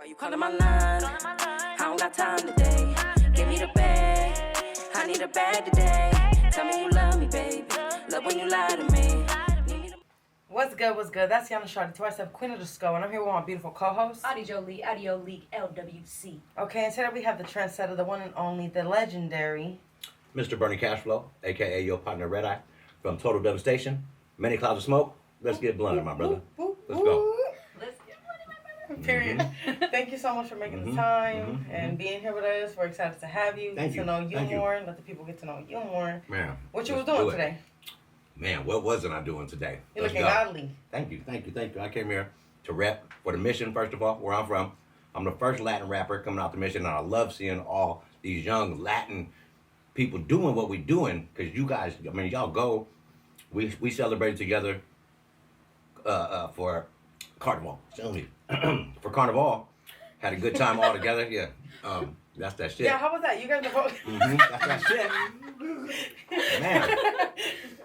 Why you calling my line? I don't got time today. Give me the bag. I need a bag today. Tell me you love me, baby. Love when you lie to me. What's good, what's good? That's Yana Shawty, twice up Queen of the Skull, and I'm here with my beautiful co-host. Audio League, Lwc. Okay, and today we have the trendsetter, the one and only, the legendary Mr. Bernie Cashflow, a.k.a. your partner Red Eye, from Total Devastation. Many clouds of smoke. Let's get blunted, my brother. Let's go. Let's get money, Period. Thank you so much for making the time and being here with us. We're excited to have you, Thank get to know you more, let the people get to know you more. Man. What you was doing today? Man, what wasn't I doing today? You're looking godly. Thank you. I came here to rep for the mission, first of all, where I'm from. I'm the first Latin rapper coming out the mission, and I love seeing all these young Latin people doing what we're doing, because you guys, I mean, y'all go, we celebrated together for Carnival. For Carnival, had a good time all together. Yeah, that's that shit. Yeah, how was that? You guys are That's that shit. Man.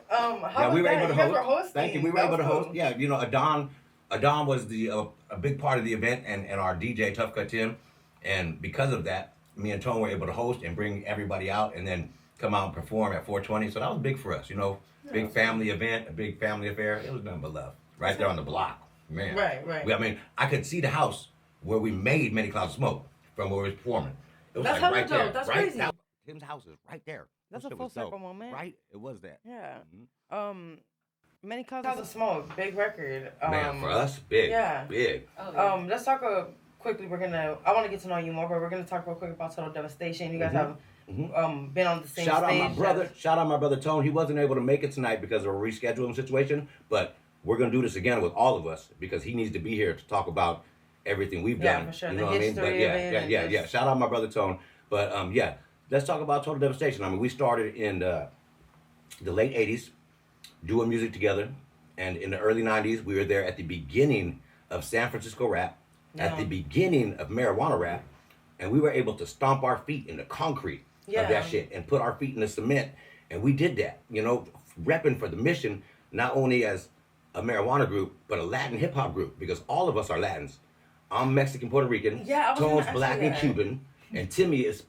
how we was were that? able to You guys host. were hosting. Thank you. We were That able to was host. cool. Yeah, you know, Adon was the a big part of the event, and our DJ Tough Cut Tim, and because of that, me and Tone were able to host and bring everybody out, and then come out and perform at 420. So that was big for us. You know, big family event, a big family affair. It was nothing but love, right there on the block, man. Right. I mean, I could see the house where we made Many Clouds of Smoke from where we was performing. It was That's like hella right there. dope. That's right? crazy. Tim's house is right there. That's That a shit full was dope, circle moment. right? It was that. Yeah. Mhm. Many Clouds of Smoke, big record. Man, for us, big. yeah. Big. Oh, yeah. Let's talk quickly. I want to get to know you more, but we're gonna talk real quick about Total Devastation. You guys have been on the same Shout stage. out my brother. Shout out my brother Tone. He wasn't able to make it tonight because of a rescheduling situation, but we're gonna do this again with all of us because he needs to be here to talk about everything we've Yeah, done. for sure. You The know what I mean? history But of it yeah. Shout out my brother Tone. But yeah, let's talk about Total Devastation. I mean, we started in the late '80s doing music together, and in the early '90s we were there at the beginning of San Francisco rap, at the beginning of marijuana rap, and we were able to stomp our feet in the concrete of that shit and put our feet in the cement, and we did that, you know, repping for the mission, not only as a marijuana group but a Latin hip hop group, because all of us are Latins. I'm Mexican Puerto Rican, Yeah, I was Tone's gonna ask black you and that. Cuban, and Timmy is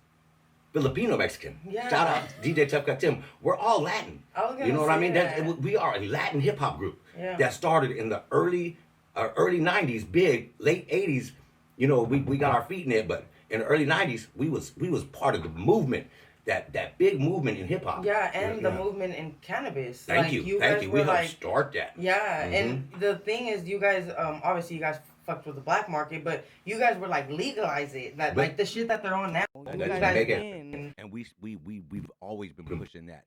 Filipino Mexican. Yeah. Shout out DJ Tough Cut Tim. We're all Latin. I was gonna You know what I say mean? that. We are a Latin hip hop group Yeah. that started in the early '90s, big late '80s. You know, we got our feet in it, but in the early '90s, we was part of the movement, that big movement in hip hop. Yeah, and the movement in cannabis. Thank you. You guys We were helped like, start that. yeah, and the thing is, you guys, obviously, you guys fucked with the black market, but you guys were like legalize it, that like the shit that they're on now. You That's guys make it. been- And we've always been pushing that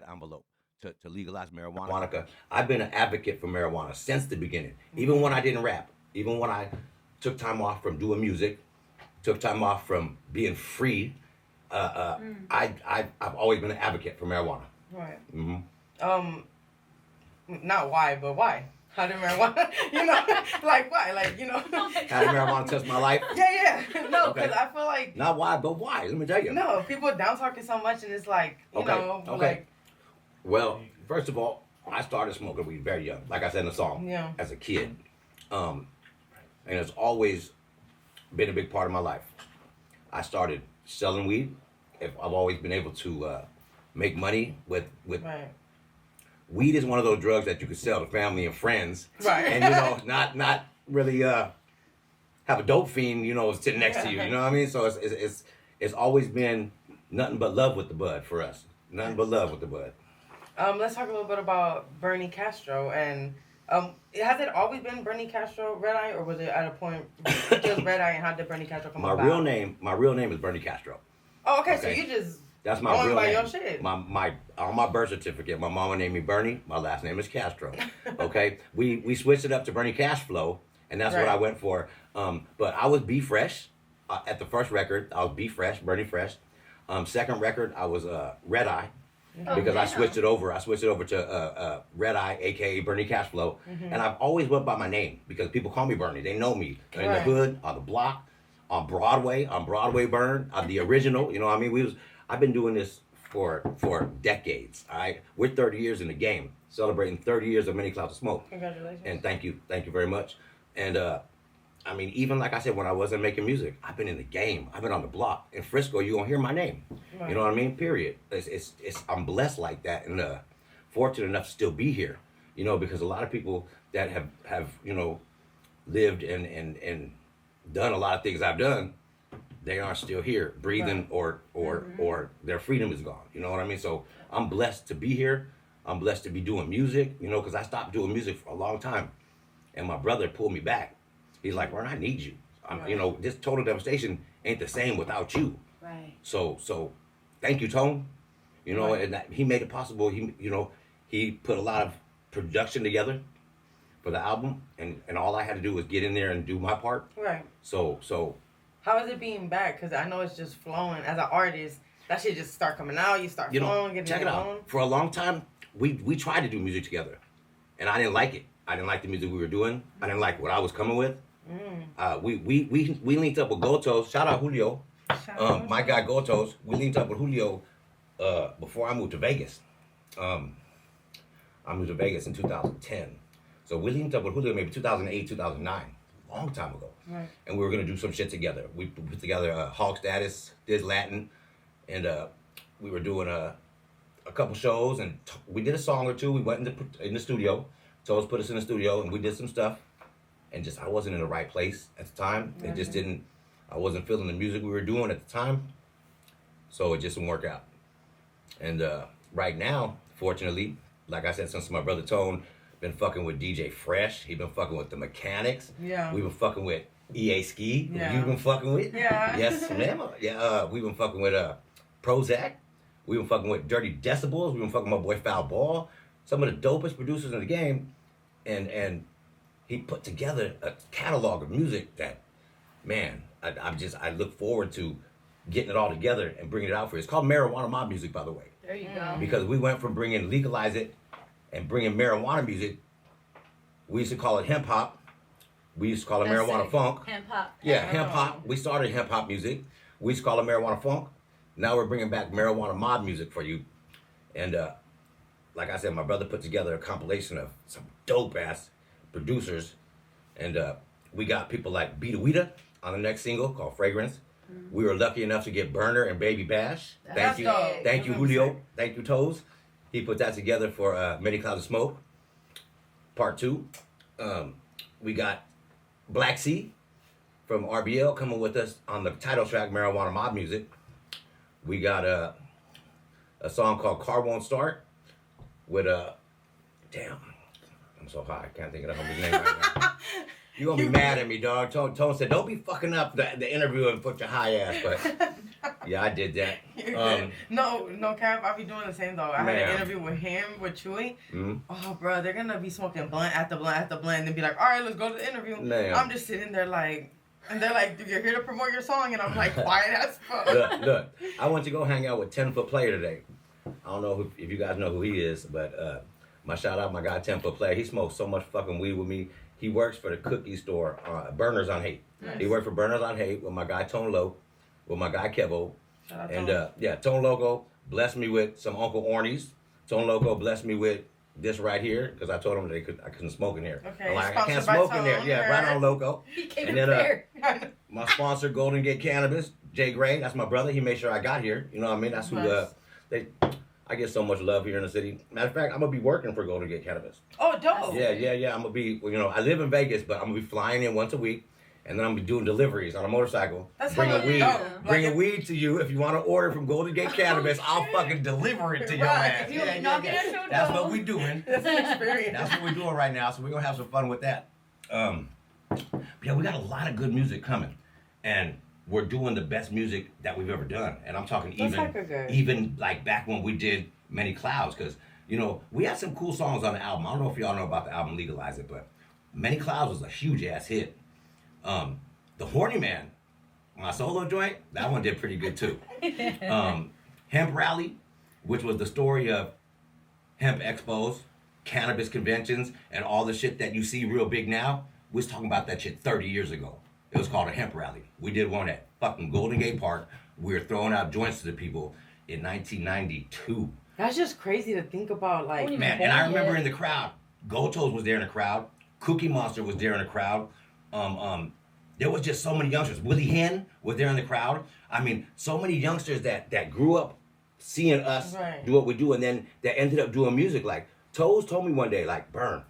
envelope to legalize marijuana. Monica, I've been an advocate for marijuana since the beginning. Even when I didn't rap, even when I took time off from doing music, took time off from being free, I've always been an advocate for marijuana. Right. Mm-hmm. Not why, but why? How did marijuana, you know, like why? Like, you know. How did marijuana touch my life? Yeah. No, Okay. because I feel like, Not why, but why? Let me tell you. no, people down talking so much and it's like, you know, like, Well, first of all, I started smoking weed very young, like I said in the song, Yeah. as a kid. And it's always been a big part of my life. I started selling weed. I've always been able to make money with right. weed is one of those drugs that you can sell to family and friends. Right. And, you know, not really have a dope fiend, you know, sitting next to you. You know what I mean? So it's always been nothing but love with the bud for us. Nothing but love with the bud. Let's talk a little bit about Bernie Castro and has it always been Bernie Castro Red Eye, or was it at a point just Red Eye, and how did Bernie Castro come My about? real name is Bernie Castro. Oh, okay, so Okay. you just That's my going real by name. your shit. My on my birth certificate, my mama named me Bernie. My last name is Castro. Okay, we switched it up to Bernie Cashflow, and that's what Right. I went for. But I was B Fresh at the first record. I was B Fresh, Bernie Fresh. Second record, I was Red Eye. Because I switched it over. I switched it over to Red Eye, aka Bernie Cashflow, and I've always went by my name because people call me Bernie. They know me in the Right. hood, on the block, on Broadway. I'm Broadway Burn. I'm the original. You know what I mean? I've been doing this for decades. All right, we're 30 years in the game, celebrating 30 years of Many Clouds of Smoke. Congratulations. And thank you very much. And I mean, even like I said, when I wasn't making music, I've been in the game. I've been on the block. In Frisco, you're going to hear my name. Right. You know what I mean? Period. It's I'm blessed like that and fortunate enough to still be here. You know, because a lot of people that have you know, lived and done a lot of things I've done, they aren't still here breathing or their freedom is gone. You know what I mean? So I'm blessed to be here. I'm blessed to be doing music, you know, because I stopped doing music for a long time. And my brother pulled me back. He's like, Ron, I need you. You know, this Total Devastation ain't the same without you. Right. So thank you, Tone. You know, and that, he made it possible. He put a lot of production together for the album. And all I had to do was get in there and do my part. Right. So how is it being back? Because I know it's just flowing. As an artist, that shit just start coming out. You start flowing, getting check it out. going. For a long time, we tried to do music together. And I didn't like it. I didn't like the music we were doing. I didn't like what I was coming with. We linked up with Gotos. Shout out Julio. My guy Gotos. We linked up with Julio before I moved to Vegas. I moved to Vegas in 2010. So we linked up with Julio maybe 2008, 2009. Long time ago. Right. And we were going to do some shit together. We put together Hawk Status, did Latin, and we were doing a couple shows, and we did a song or two. We went in the studio. Toes put us in the studio, and we did some stuff. And just I wasn't in the right place at the time. It just didn't. I wasn't feeling the music we were doing at the time, so it just didn't work out. And right now, fortunately, like I said, since my brother Tone been fucking with DJ Fresh, he been fucking with the Mechanics. Yeah. We been fucking with EA Ski. Yeah. You been fucking with? Yeah. Yes, ma'am. Yeah. We been fucking with Prozac. We been fucking with Dirty Decibels. We been fucking with my boy Foul Ball. Some of the dopest producers in the game, and he put together a catalog of music that, man, I look forward to getting it all together and bringing it out for you. It's called Marijuana Mob Music, by the way. There you go. Because we went from legalize it and bringing marijuana music. We used to call it hemp hop. We used to call it That's marijuana it. funk. Hemp hop. Yeah, hemp hop. We started hemp hop music. We used to call it marijuana funk. Now we're bringing back marijuana mob music for you. And like I said, my brother put together a compilation of some dope ass producers. And we got people like Beta Weeda on the next single called Fragrance. We were lucky enough to get Burner and Baby Bash. That's dope. Thank you, Julio. Thank you, Toes. He put that together for Many Clouds of Smoke, Part 2. We got Black Sea from RBL coming with us on the title track, Marijuana Mob Music. We got a song called Car Won't Start with damn, I'm so high, I can't think of the homie's name right now. You're gonna be mad at me, dog. Tone said, don't be fucking up the interview and put your high ass, but yeah, I did that. No, Cap, I'll be doing the same though. I had an interview with him, with Chewy. Mm-hmm. Oh, bro, they're gonna be smoking blunt after blunt after blunt and then be like, all right, let's go to the interview. Man. I'm just sitting there like, and they're like, you're here to promote your song, and I'm like, quiet as fuck. Look, I went to go hang out with 10-Foot Player today. I don't know if you guys know who he is, but my shout out, my guy 10-Foot Player. He smokes so much fucking weed with me. He works for the cookie store, Burners on Hate. Nice. He worked for Burners on Hate with my guy Tone Low, with my guy Kevo. Shout out And Tone. Tone Loco blessed me with some Uncle Ornies. Tone Loco blessed me with this right here, because I told him I couldn't smoke in here. Okay, I'm like, I sponsored can't by smoke in there. Tone, Yeah, right on Loco. He came And then, prepared. My sponsor, Golden Gate Cannabis, Jay Gray, that's my brother. He made sure I got here. You know what I mean? That's who Nice. I get so much love here in the city. Matter of fact, I'm gonna be working for Golden Gate Cannabis. Oh, dope. Yeah. I'm gonna be, I live in Vegas, but I'm gonna be flying in once a week, and then I'm gonna be doing deliveries on a motorcycle, That's bringing hella weed, dope. bringing weed to you. If you want to order from Golden Gate Cannabis, I'll fucking deliver it to your Right. ass. If you knock it at your That's door. what we doing. That's an experience. That's what we're doing right now. So we're gonna have some fun with that. Yeah, we got a lot of good music coming, and we're doing the best music that we've ever done. And I'm talking That's hecka good. even like back when we did Many Clouds, because we had some cool songs on the album. I don't know if y'all know about the album Legalize It, but Many Clouds was a huge ass hit. The Horny Man, my solo joint, that one did pretty good too. Hemp Rally, which was the story of hemp expos, cannabis conventions, and all the shit that you see real big now. We was talking about that shit 30 years ago. It was called a hemp rally. We did one at fucking Golden Gate Park. We were throwing out joints to the people in 1992. That's just crazy to think about, like, Man, and I remember in the crowd, Gotos was there in the crowd, Cookie Monster was there in the crowd, there was just so many youngsters. Willie Hen was there in the crowd. I mean, so many youngsters that grew up seeing us do what we do, and then that ended up doing music. Like Toes told me one day, like, Burn,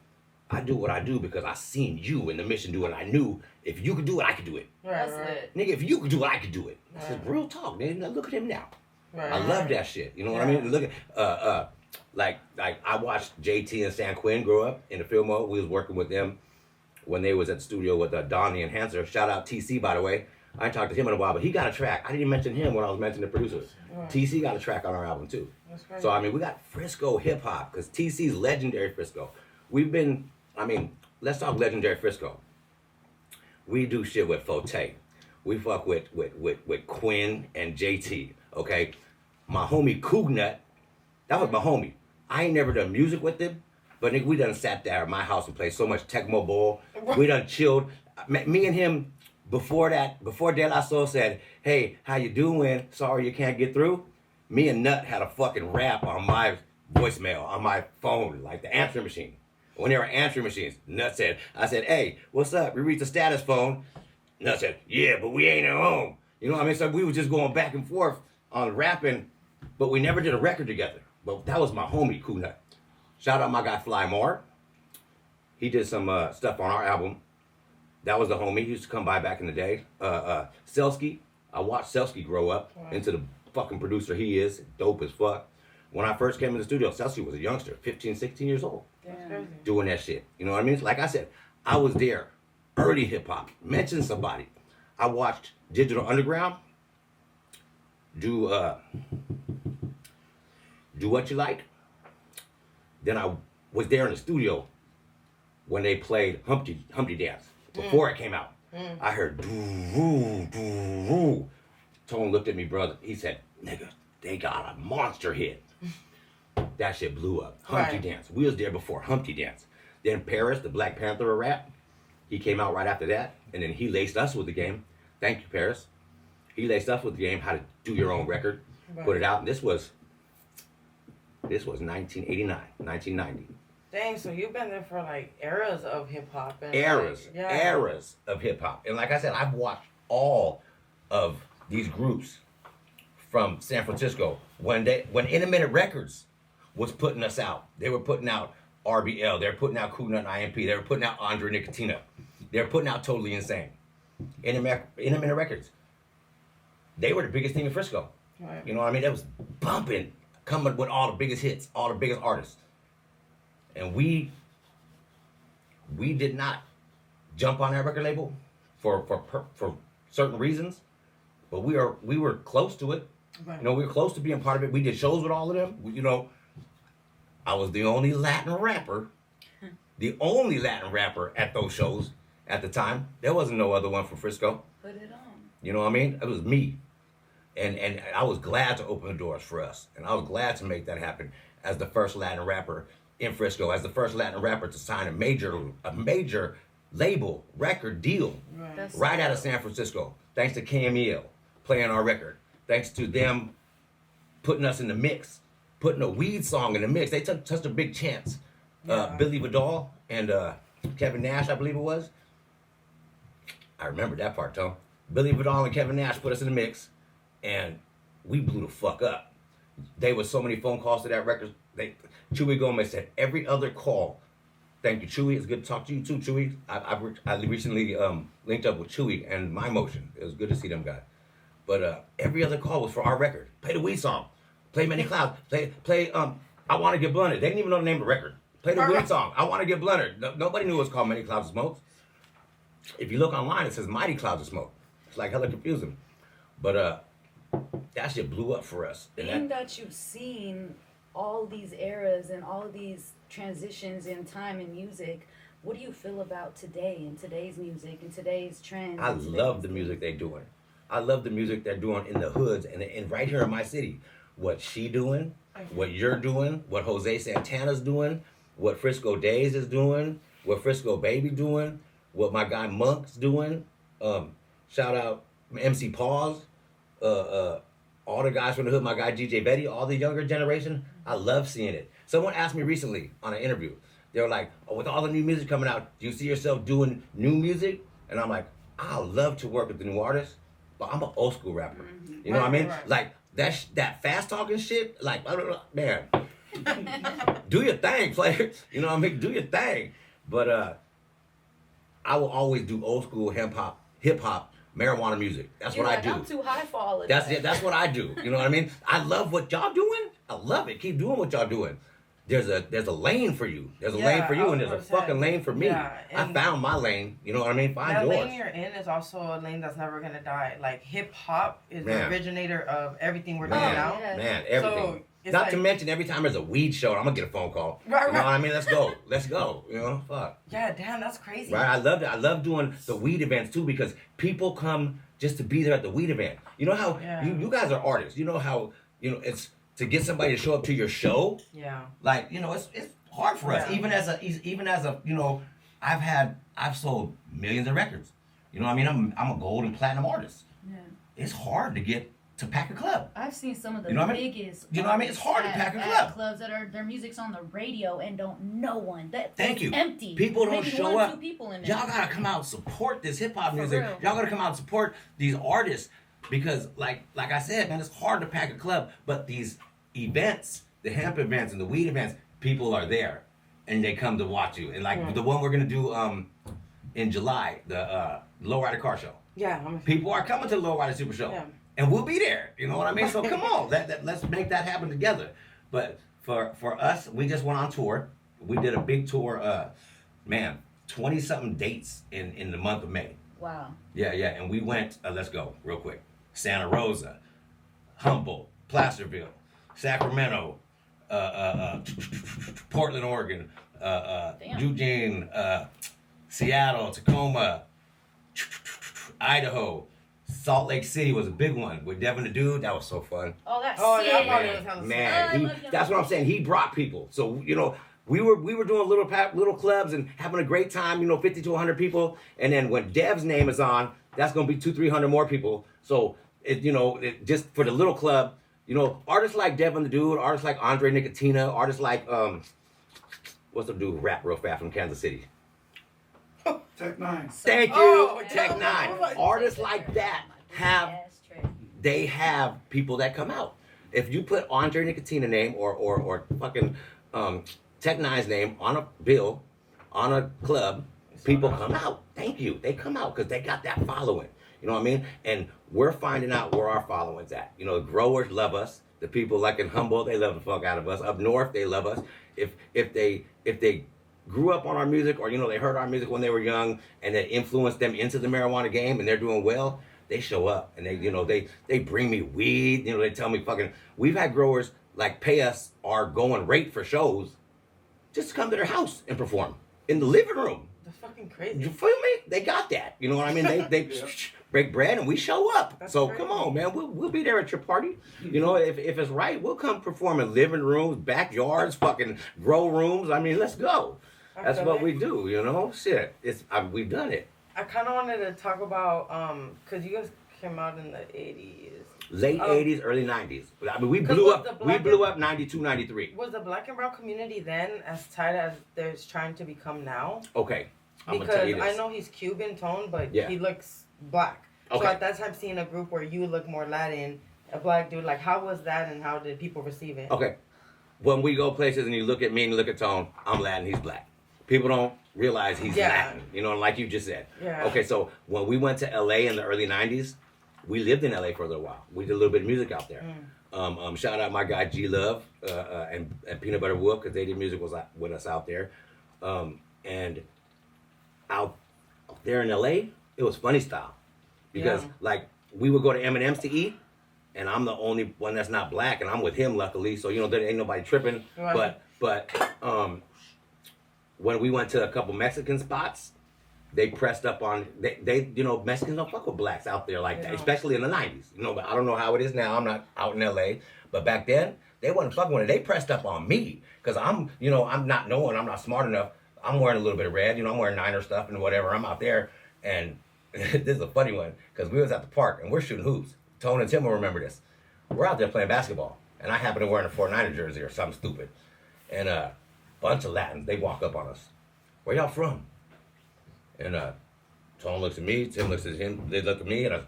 I do what I do because I seen you in the Mission do it. I knew if you could do it, I could do it. That's it. Nigga, if you could do it, I could do it. I said, real talk, man. Now look at him now. I love that shit. You know what I mean? Look at like I watched JT and San Quinn grow up in the Fillmore. We was working with them when they was at the studio with Don the Enhancer. Shout out TC, by the way. I ain't talked to him in a while, but he got a track. I didn't mention him when I was mentioning the producers. TC got a track on our album too. So I mean, we got Frisco hip hop because TC's legendary Frisco. We've been, I mean, let's talk legendary Frisco. We do shit with Forte. We fuck with Quinn and JT. Okay, my homie Cougnut, that was my homie. I ain't never done music with him, but nigga, we done sat there at my house and played so much Tecmo Bowl. We done chilled. Me and him, before De La Soul said, hey, how you doing? Sorry you can't get through. Me and Nut had a fucking rap on my voicemail, on my phone, like the answering machine. When there were answering machines, Nut said, I said, hey, what's up? We reached the status phone. Nut said, yeah, but we ain't at home. You know what I mean? So we were just going back and forth on rapping, but we never did a record together. But that was my homie, Cool Nut. Shout out my guy, Fly Moore. He did some stuff on our album. That was the homie. He used to come by back in the day. Selsky. I watched Selsky grow up into the fucking producer he is. Dope as fuck. When I first came in the studio, Selsky was a youngster, 15, 16 years old. Doing that shit. You know what I mean? Like I said, I was there. Early hip hop. Mention somebody. I watched Digital Underground do What You Like. Then I was there in the studio when they played Humpty Dance before it came out. I heard doo doo. Tone looked at me, brother. He said, nigga, they got a monster hit. That shit blew up. Humpty Dance. We was there before Humpty Dance. Then Paris, the Black Panther of rap, he came out right after that. And then he laced us with the game. Thank you, Paris. He laced us with the game, how to do your own record, put it out. And this was 1989, 1990. Dang, so you've been there for like eras of hip hop. Eras of hip hop. And like I said, I've watched all of these groups from San Francisco. When Intermittent Records was putting us out, they were putting out RBL, they were putting out Cool Nut and IMP, they were putting out Andre Nicotina, they were putting out Totally Insane. Intermittent Records. They were the biggest thing in Frisco. Right. You know what I mean? That was bumping, coming with all the biggest hits, all the biggest artists. And we did not jump on that record label for certain reasons, but we were close to it. Right. You know, we were close to being part of it. We did shows with all of them. You know, I was the only Latin rapper at those shows at the time. There wasn't no other one from Frisco. Put it on. You know what I mean? It was me. And I was glad to open the doors for us. And I was glad to make that happen as the first Latin rapper in Frisco, as the first Latin rapper to sign a major label record deal right out of San Francisco. Thanks to KMEL playing our record. Thanks to them putting us in the mix, putting a weed song in the mix. They took such a big chance. Billy Vidal and Kevin Nash, I believe it was. I remember that part, Tom. Billy Vidal and Kevin Nash put us in the mix, and we blew the fuck up. There was so many phone calls to that record. Chewy Gomez said every other call. Thank you, Chewy. It's good to talk to you too, Chewy. I recently linked up with Chewy and My Motion. It was good to see them guys. But every other call was for our record. Play the weed song. Play Many Clouds. Play I Want to Get Blunted. They didn't even know the name of the record. Play the weed song. I Want to Get Blunted. Nobody knew it was called Many Clouds of Smoke. If you look online, it says Mighty Clouds of Smoke. It's like hella confusing. But that shit blew up for us. Being that you've seen all these eras and all these transitions in time in music, what do you feel about today and today's music and today's trends? I love the music they're doing. I love the music they're doing in the hoods and right here in my city. What she doing, what you're doing, what Jose Santana's doing, what Frisco Days is doing, what Frisco Baby doing, what my guy Monk's doing. Shout out MC Paws, all the guys from the hood, my guy DJ Betty, all the younger generation. I love seeing it. Someone asked me recently on an interview, they were like, oh, with all the new music coming out, do you see yourself doing new music? And I'm like, I love to work with the new artists, but I'm an old school rapper. You know what I mean? Right. Like that fast talking shit. Like man, do your thing, player. You know what I mean? Do your thing. But I will always do old school hip hop, marijuana music. That's You're what I like, do. I'm too high for all of That's that. it. That's what I do. You know what I mean? I love what y'all doing. I love it. Keep doing what y'all doing. There's a lane for you. There's a lane for you, and there's a 100%. fucking lane for me. Yeah, I and found my lane. You know what I mean? Find that yours. lane you're in is also a lane that's never gonna die. Like hip hop is Man. the originator of everything we're doing Man, now. Yeah. man, everything. So, it's Not like, to mention, every time there's a weed show, I'm gonna get a phone call. Right, You know right. what I mean? Let's go. Let's go. You know, fuck. yeah, damn, that's crazy. Right? I love it. I love doing the weed events too because people come just to be there at the weed event. You know how Yeah. you guys are artists. You know how it's to get somebody to show up to your show. Yeah. Like it's hard for us. Yeah. Even as a I've sold millions of records. You know what I mean? I'm a gold and platinum artist. Yeah. It's hard to get to pack a club. I've seen some of the You know what I mean? biggest. You know what I mean? It's hard to artists pack a at club. Clubs that are their music's on the radio and no one. Thank it's you. Empty. People don't Maybe show one, up. Two people in there. Y'all gotta come out and support this hip hop For music. real. Y'all gotta come out and support these artists because, like I said, man, it's hard to pack a club. But these events, the hemp events and the weed events, people are there, and they come to watch you. And like the one we're gonna do in July, the Lowrider Car Show. Yeah. People are coming to the Lowrider Super Show, Yeah. and we'll be there. You know what I mean? So come on, let's make that happen together. But for us, we just went on tour. We did a big tour. 20-something dates in the month of May. Wow. Yeah, and we went. Let's go real quick. Santa Rosa, Humboldt, Placerville, Sacramento, Portland, Oregon, Eugene, Seattle, Tacoma, Idaho, Salt Lake City was a big one with Devin the Dude. That was so fun. Oh, that's Oh, sick. that part was hella Man, I he, love Devin that's what I'm saying. He brought people. So we were doing little clubs and having a great time. 50 to 100 people. And then when Dev's name is on, that's gonna be 200-300 more people. So it just for the little club. Artists like Devin the Dude, artists like Andre Nicotina, artists like what's the dude rap real fast from Kansas City? Tech 9. Thank you, Oh, Tech yeah. 9. Artists like that have people that come out. If you put Andre Nicotina name or fucking Tech 9's name on a bill, on a club, people come out. Thank you. They come out because they got that following. You know what I mean? And we're finding out where our following's at. Growers love us. The people like in Humboldt, they love the fuck out of us. Up north, they love us. If they grew up on our music or they heard our music when they were young and it influenced them into the marijuana game and they're doing well, they show up and they bring me weed. They tell me fucking. We've had growers like pay us our going rate for shows just to come to their house and perform in the living room. That's fucking crazy. You feel me? They got that. You know what I mean? They break bread and we show up. That's so crazy. come on, man. We'll be there at your party. If it's right, we'll come perform in living rooms, backyards, fucking grow rooms. I mean, let's go. I That's feel what it. we do. Shit. We've done it. I kind of wanted to talk about because you guys came out in the 80s. Late Oh. 80s, early 90s. I mean, we 'Cause blew was up. the We black blew and- up 92, 93. Was the black and brown community then as tight as there's trying to become now? Okay. I'm Because gonna tell you this. I know he's Cuban tone, but Yeah. he looks black. So Okay. at that time, seeing a group where you look more Latin, a black dude, like how was that and how did people receive it? Okay. When we go places and you look at me and you look at Tone, I'm Latin, he's black. People don't realize he's Yeah. Latin, like you just said. Yeah. Okay, so when we went to LA in the early 90s, we lived in LA for a little while. We did a little bit of music out there. Shout out my guy G Love and Peanut Butter Wolf because they did music with us out there. And out there in LA, it was funny style. Because like we would go to M&M's to eat, and I'm the only one that's not black, and I'm with him luckily, so there ain't nobody tripping. Right. But when we went to a couple Mexican spots, they pressed up on they Mexicans don't fuck with blacks out there like They that, don't. especially in the 90s. But I don't know how it is now. I'm not out in LA, but back then they wasn't fucking with it. They pressed up on me because I'm not knowing, I'm not smart enough. I'm wearing a little bit of red, I'm wearing Niner stuff and whatever. I'm out there, and this is a funny one because we was at the park and we're shooting hoops. Tone and Tim will remember this. We're out there playing basketball, and I happen to wear a 49er jersey or something stupid, and a bunch of Latins, they walk up on us. Where y'all from? And Tone looks at me, Tim looks at him, they look at me, and I,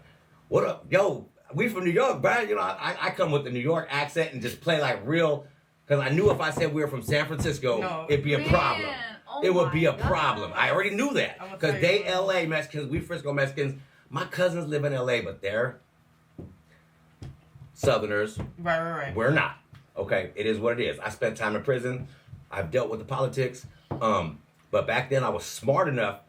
what up? Yo, we from New York, bro. You know, I come with the New York accent and just play like real, because I knew if I said we were from San Francisco, No. it'd be a problem. Oh It would be a my God. problem. I already knew that. I'm gonna Because tell they you. LA Mexicans, we Frisco Mexicans. My cousins live in LA, but they're Southerners. Right. We're not. Okay, it is what it is. I spent time in prison. I've dealt with the politics. But back then I was smart enough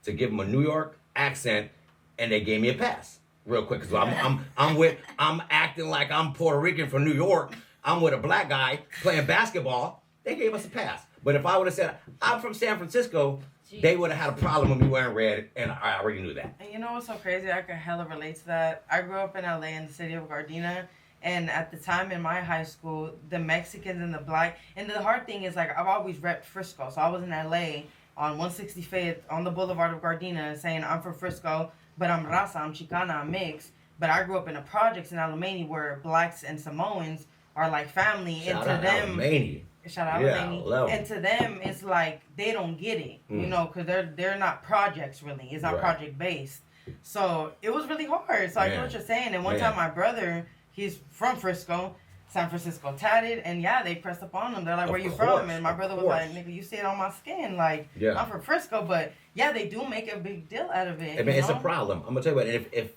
to give them a New York accent, and they gave me a pass real quick. Cause I'm acting like I'm Puerto Rican from New York. I'm with a black guy playing basketball. They gave us a pass. But if I would have said I'm from San Francisco, they would have had a problem with me wearing red, and I already knew that. And you know what's so crazy? I could hella relate to that. I grew up in LA in the city of Gardena. And at the time in my high school, the Mexicans and the black, and the hard thing is, like, I've always repped Frisco. So I was in LA on 165th on the Boulevard of Gardena saying, I'm from Frisco, but I'm Raza, I'm Chicana, I'm mixed. But I grew up in the projects in Alemany where blacks and Samoans are like family. Shout and out to them, Alemany. shout out Yeah, Alemany. love 'em. And to them, it's like they don't get it, you know, because they're not projects really. It's not Right. project based. So it was really hard. So I get Man. what you're saying. And one Man. time my brother, he's from Frisco, San Francisco tatted, and yeah, they pressed up on him. They're like, Of where you course, from? And my of brother was course. like, nigga, you see it on my skin. Like, Yeah. I'm from Frisco, but yeah, they do make a big deal out of it. I mean, you it's a know? problem. I'm gonna tell you what. If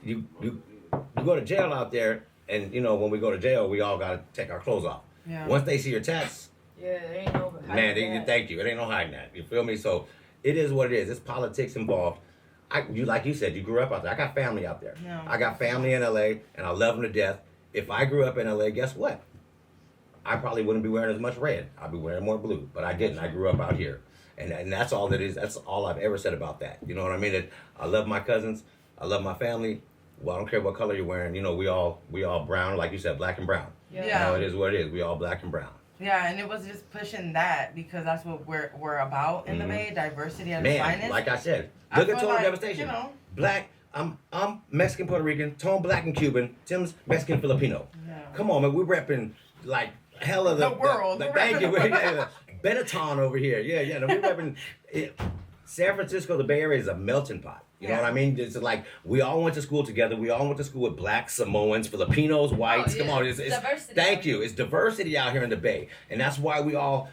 you go to jail out there, and you know when we go to jail, we all gotta take our clothes off. Yeah. Once they see your tats, Yeah, there ain't no man, thank you. It ain't no hiding that. You feel me? So it is what it is. It's politics involved. You like you said, you grew up out there. I got family out there. Yeah. I got family in LA, and I love them to death. If I grew up in LA, guess what? I probably wouldn't be wearing as much red. I'd be wearing more blue. But I didn't. I grew up out here. And that's all that is. That's all I've ever said about that. You know what I mean? I love my cousins. I love my family. Well, I don't care what color you're wearing. You know, we all brown, like you said, black and brown. Yeah. Yeah. You know, it is what it is. We all black and brown. Yeah, and it was just pushing that because that's what we're about in the Bay, diversity at the Man, finest. like I said, I look at feel Total like, Devastation. you know. Black, I'm Mexican, Puerto Rican. Tone black and Cuban. Tim's Mexican, Filipino. Yeah. Come on, man, we're repping like hell of The world. thank you. Benetton over here. Yeah. No, we're repping it. San Francisco, the Bay Area is a melting pot. You know Yeah. what I mean? It's like we all went to school together. We all went to school with blacks, Samoans, Filipinos, whites. Oh, Come yeah. on, it's Diversity. thank you. It's diversity out here in the Bay, and that's why we all.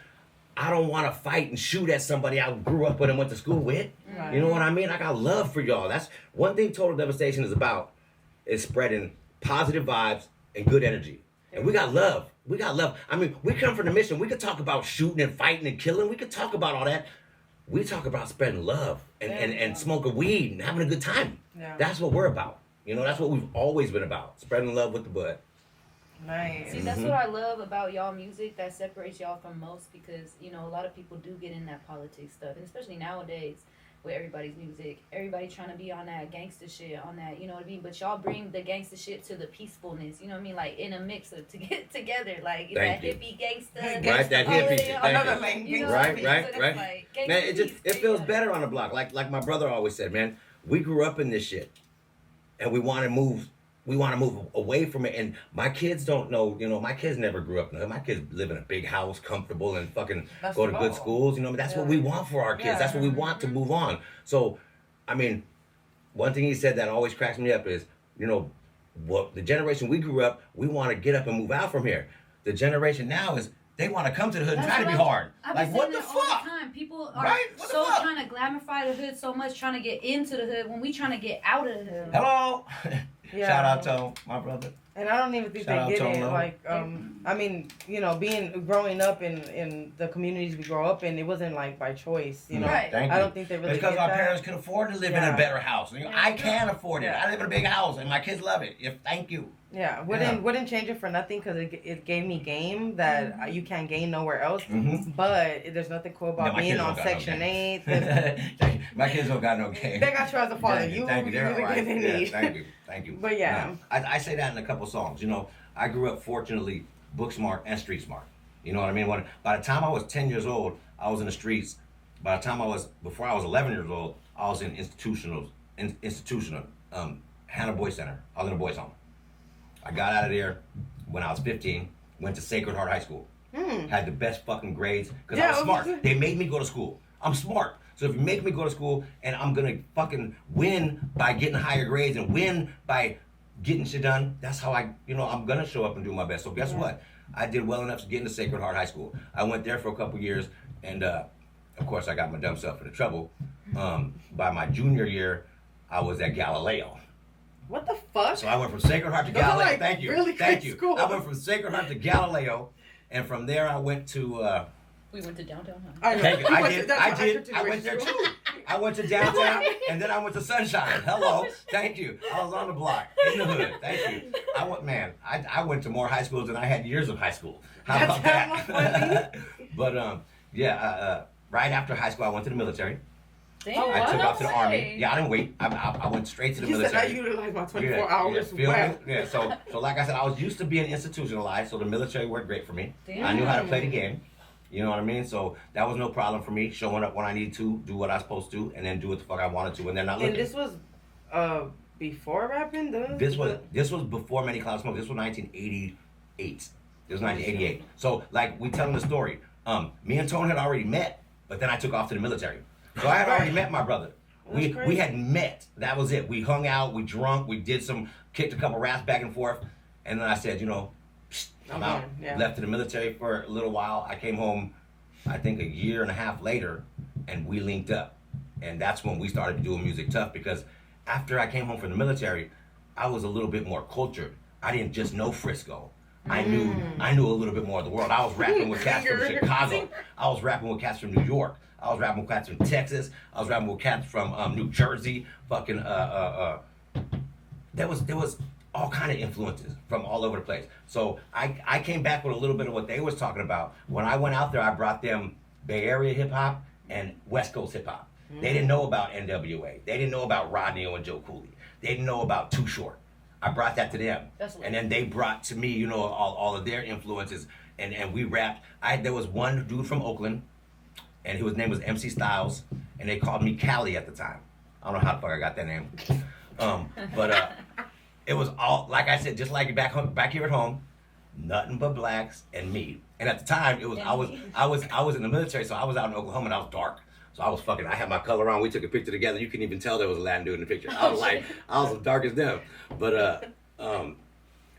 I don't want to fight and shoot at somebody I grew up with and went to school with. Right. You know what I mean? I got love for y'all. That's one thing Total Devastation is about, is spreading positive vibes and good energy. And we got love. We got love. I mean, we come from the mission. We could talk about shooting and fighting and killing. We could talk about all that. We talk about spreading love and smoking weed and having a good time. Yeah. That's what we're about. You know, that's what we've always been about. Spreading love with the bud. Nice. See, that's what I love about y'all music that separates y'all from most, because, you know, a lot of people do get in that politics stuff, and especially nowadays with everybody's music, everybody trying to be on that gangster shit, on that, you know what I mean? But y'all bring the gangster shit to the peacefulness, you know what I mean? Like in a mix of to get together, like Thank that you. hippie gangster. Right, that hippie shit. Thank Another you. thing. You know Right, what I mean? right, So that's right. like Man, gangster it just peace, it feels yeah. better on the block. Like my brother always said, man, we grew up in this shit, and we want to move. We want to move away from it. And my kids don't know. You know, my kids never grew up. My kids live in a big house, comfortable, and fucking That's go to the good goal. schools. You know, that's what we want for our kids. Yeah. That's what we want to move on. So, I mean, one thing he said that always cracks me up is, you know, what the generation we grew up, we want to get up and move out from here. The generation now is they want to come to the hood and That's try to be what hard. I've Like been what saying the that all fuck? the time. People are Right? What the so fuck? trying to glamify the hood so much, trying to get into the hood when we trying to get out of the hood. Hello. Yeah. Shout out to my brother. And I don't even think Shout out they get it. Tono. Like, I mean, you know, growing up in the communities we grow up in, it wasn't like by choice. You know, Right. Thank you. I don't think they really It's because get our that. parents could afford to live in a Yeah. better house. You know, I can't afford it. Yeah. I live in a big house, and my kids love it. Thank you. Yeah, wouldn't change it for nothing because it gave me game that you can't gain nowhere else. Mhm. But there's nothing cool about No, my being kids on don't got no Section game. 8. My kids don't got no game. They got you as a father. Thank you. Thank you. You're They're the all right. kid they Yeah, need. thank you. But yeah. No, I say that in a couple songs. You know, I grew up fortunately book smart and street smart. You know what I mean? By the time I was 10 years old, I was in the streets. By the time before I was 11 years old, I was in institutional Hannah Boys Center. I was in a boys home. I got out of there when I was 15, went to Sacred Heart High School. Had the best fucking grades because I Yeah, was smart. okay. They made me go to school. I'm smart. So if you make me go to school and I'm gonna fucking win by getting higher grades and win by getting shit done, that's how I'm gonna show up and do my best. So guess what? I did well enough to get into Sacred Heart High School. I went there for a couple years, and of course I got my dumb self into trouble. By my junior year, I was at Galileo. What the fuck? So I went from Sacred Heart to Those are, Galileo. like, Thank you. really Thank good you. schools. I went from Sacred Heart to Galileo, and from there I went to. We went to downtown high. I know. Thank you. You I went did. to- that's I what did. I went went there to. too. I went to downtown, and then I went to Sunshine. Hello. Thank you. I was on the block in the hood. Thank you. I went to more high schools than I had years of high school. How about That's that? But right after high school, I went to the military. Damn, Oh, I wow. took off to the Say. army. Yeah, I didn't wait. I went straight to the He said I military. utilized my 24 hours feel well. me? Yeah, so like I said, I was used to being institutionalized, so the military worked great for me. I knew how to play the game. You know what I mean? So that was no problem for me, showing up when I need to, do what I was supposed to, and then do what the fuck I wanted to, and then not And looking. this was before rapping? This was before Many Clouds Smoke. This was 1988. This was 1988. So like we telling the story. Me and Tone had already met, but then I took off to the military. So I had already met my brother. We had met. That was it. We hung out. We drunk. We kicked a couple raps back and forth, and then I said, I'm out. Yeah. Left to the military for a little while. I came home, I think a year and a half later, and we linked up. And that's when we started doing music tough, because after I came home from the military, I was a little bit more cultured. I didn't just know Frisco. I knew a little bit more of the world. I was rapping with cats from Chicago. I was rapping with cats from New York. I was rapping with cats from Texas. I was rapping with cats from New Jersey. Fucking there was all kind of influences from all over the place. So I came back with a little bit of what they was talking about. When I went out there, I brought them Bay Area hip hop and West Coast hip hop. They didn't know about NWA. They didn't know about Rodney and Joe Cooley. They didn't know about Too Short. I brought that to them. And then they brought to me, all of their influences, and we rapped. There was one dude from Oakland, and his name was MC Styles, and they called me Cali at the time. I don't know how the fuck I got that name. But it was all, like I said, just like back here at home, nothing but blacks and me. And at the time, it was I was in the military, so I was out in Oklahoma and I was dark. So I had my color on. We took a picture together. You couldn't even tell there was a Latin dude in the picture. I was as dark as them. But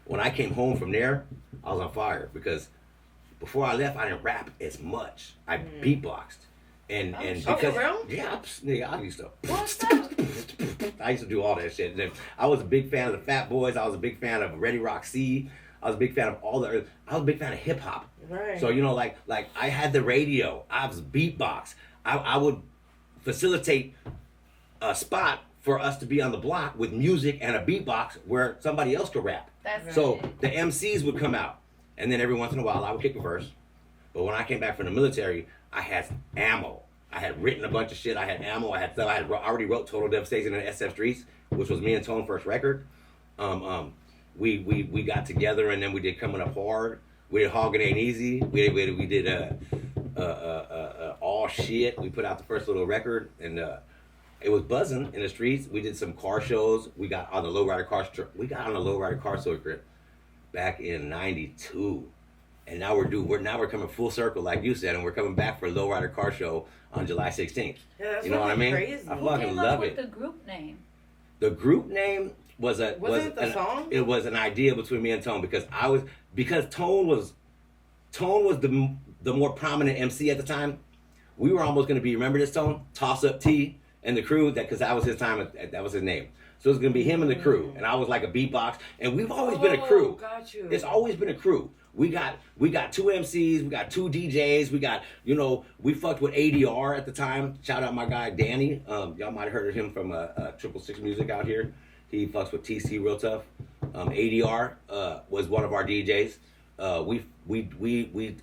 when I came home from there, I was on fire, because before I left, I didn't rap as much. I beatboxed. And because I used to I used to do all that shit. And I was a big fan of the Fat Boys. I was a big fan of Ready Rock C. I was a big fan of I was a big fan of hip hop. Right. So like I had the radio. I was beatbox. I would facilitate a spot for us to be on the block with music and a beatbox where somebody else could rap. So the MCs would come out, and then every once in a while I would kick a verse. But when I came back from the military, I had ammo. I had written a bunch of shit. I had ammo. I already wrote Total Devastation and SF Streets, which was me and Tone's first record. We got together, and then we did Coming Up Hard. We did Hoggin' Ain't Easy. We did All Shit. We put out the first little record, and it was buzzing in the streets. We did some car shows. We got on the lowrider car circuit back in '92. And now we're coming full circle, like you said, and we're coming back for a lowrider car show on July 16th. Yeah, that's you know what I mean? Crazy. I Who fucking came love up with it. the group name? The group name was it the song? It was an idea between me and Tone, because Tone was the more prominent MC at the time. We were almost going to be, remember this, Tone? Toss Up T and the crew, because that was his time, that was his name. So it was going to be him and the crew, and I was like a beatbox, and we've always been a crew. Got you. It's always been a crew. We got two MCs, we got two DJs, we got, we fucked with ADR at the time. Shout out my guy Danny. Y'all might have heard of him from 666 Music out here. He fucks with TC real tough. ADR was one of our DJs. We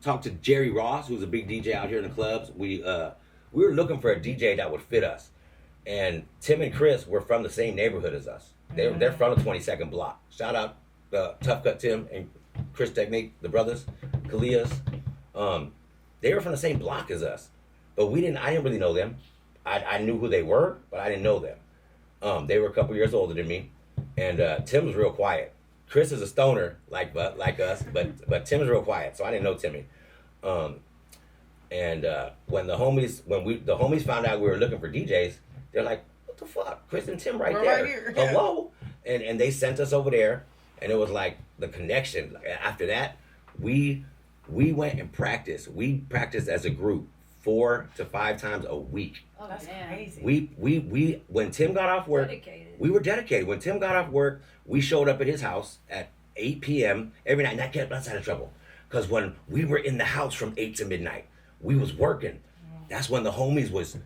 talked to Jerry Ross, who's a big DJ out here in the clubs. We were looking for a DJ that would fit us. And Tim and Chris were from the same neighborhood as us. They're from the 22nd block. Shout out Tough Cut Tim and Chris Technique, the brothers, Kalias. They were from the same block as us, but I didn't really know them. I knew who they were, but I didn't know them. They were a couple years older than me, and Tim was real quiet. Chris is a stoner like us, but Tim's real quiet, so I didn't know Timmy. And when the homies found out we were looking for DJs, they're like, "What the fuck, Chris and Tim right We're there? right here." Hello!" And they sent us over there, and it was like the connection. After that, we went and practiced. We practiced as a group 4 to 5 times a week. Oh, That's man. crazy. We when Tim got off work, Dedicated. we were dedicated. When Tim got off work, we showed up at his house at 8 p.m. every night, and that kept us out of trouble. Because when we were in the house from 8 to midnight, we was working. That's when the homies was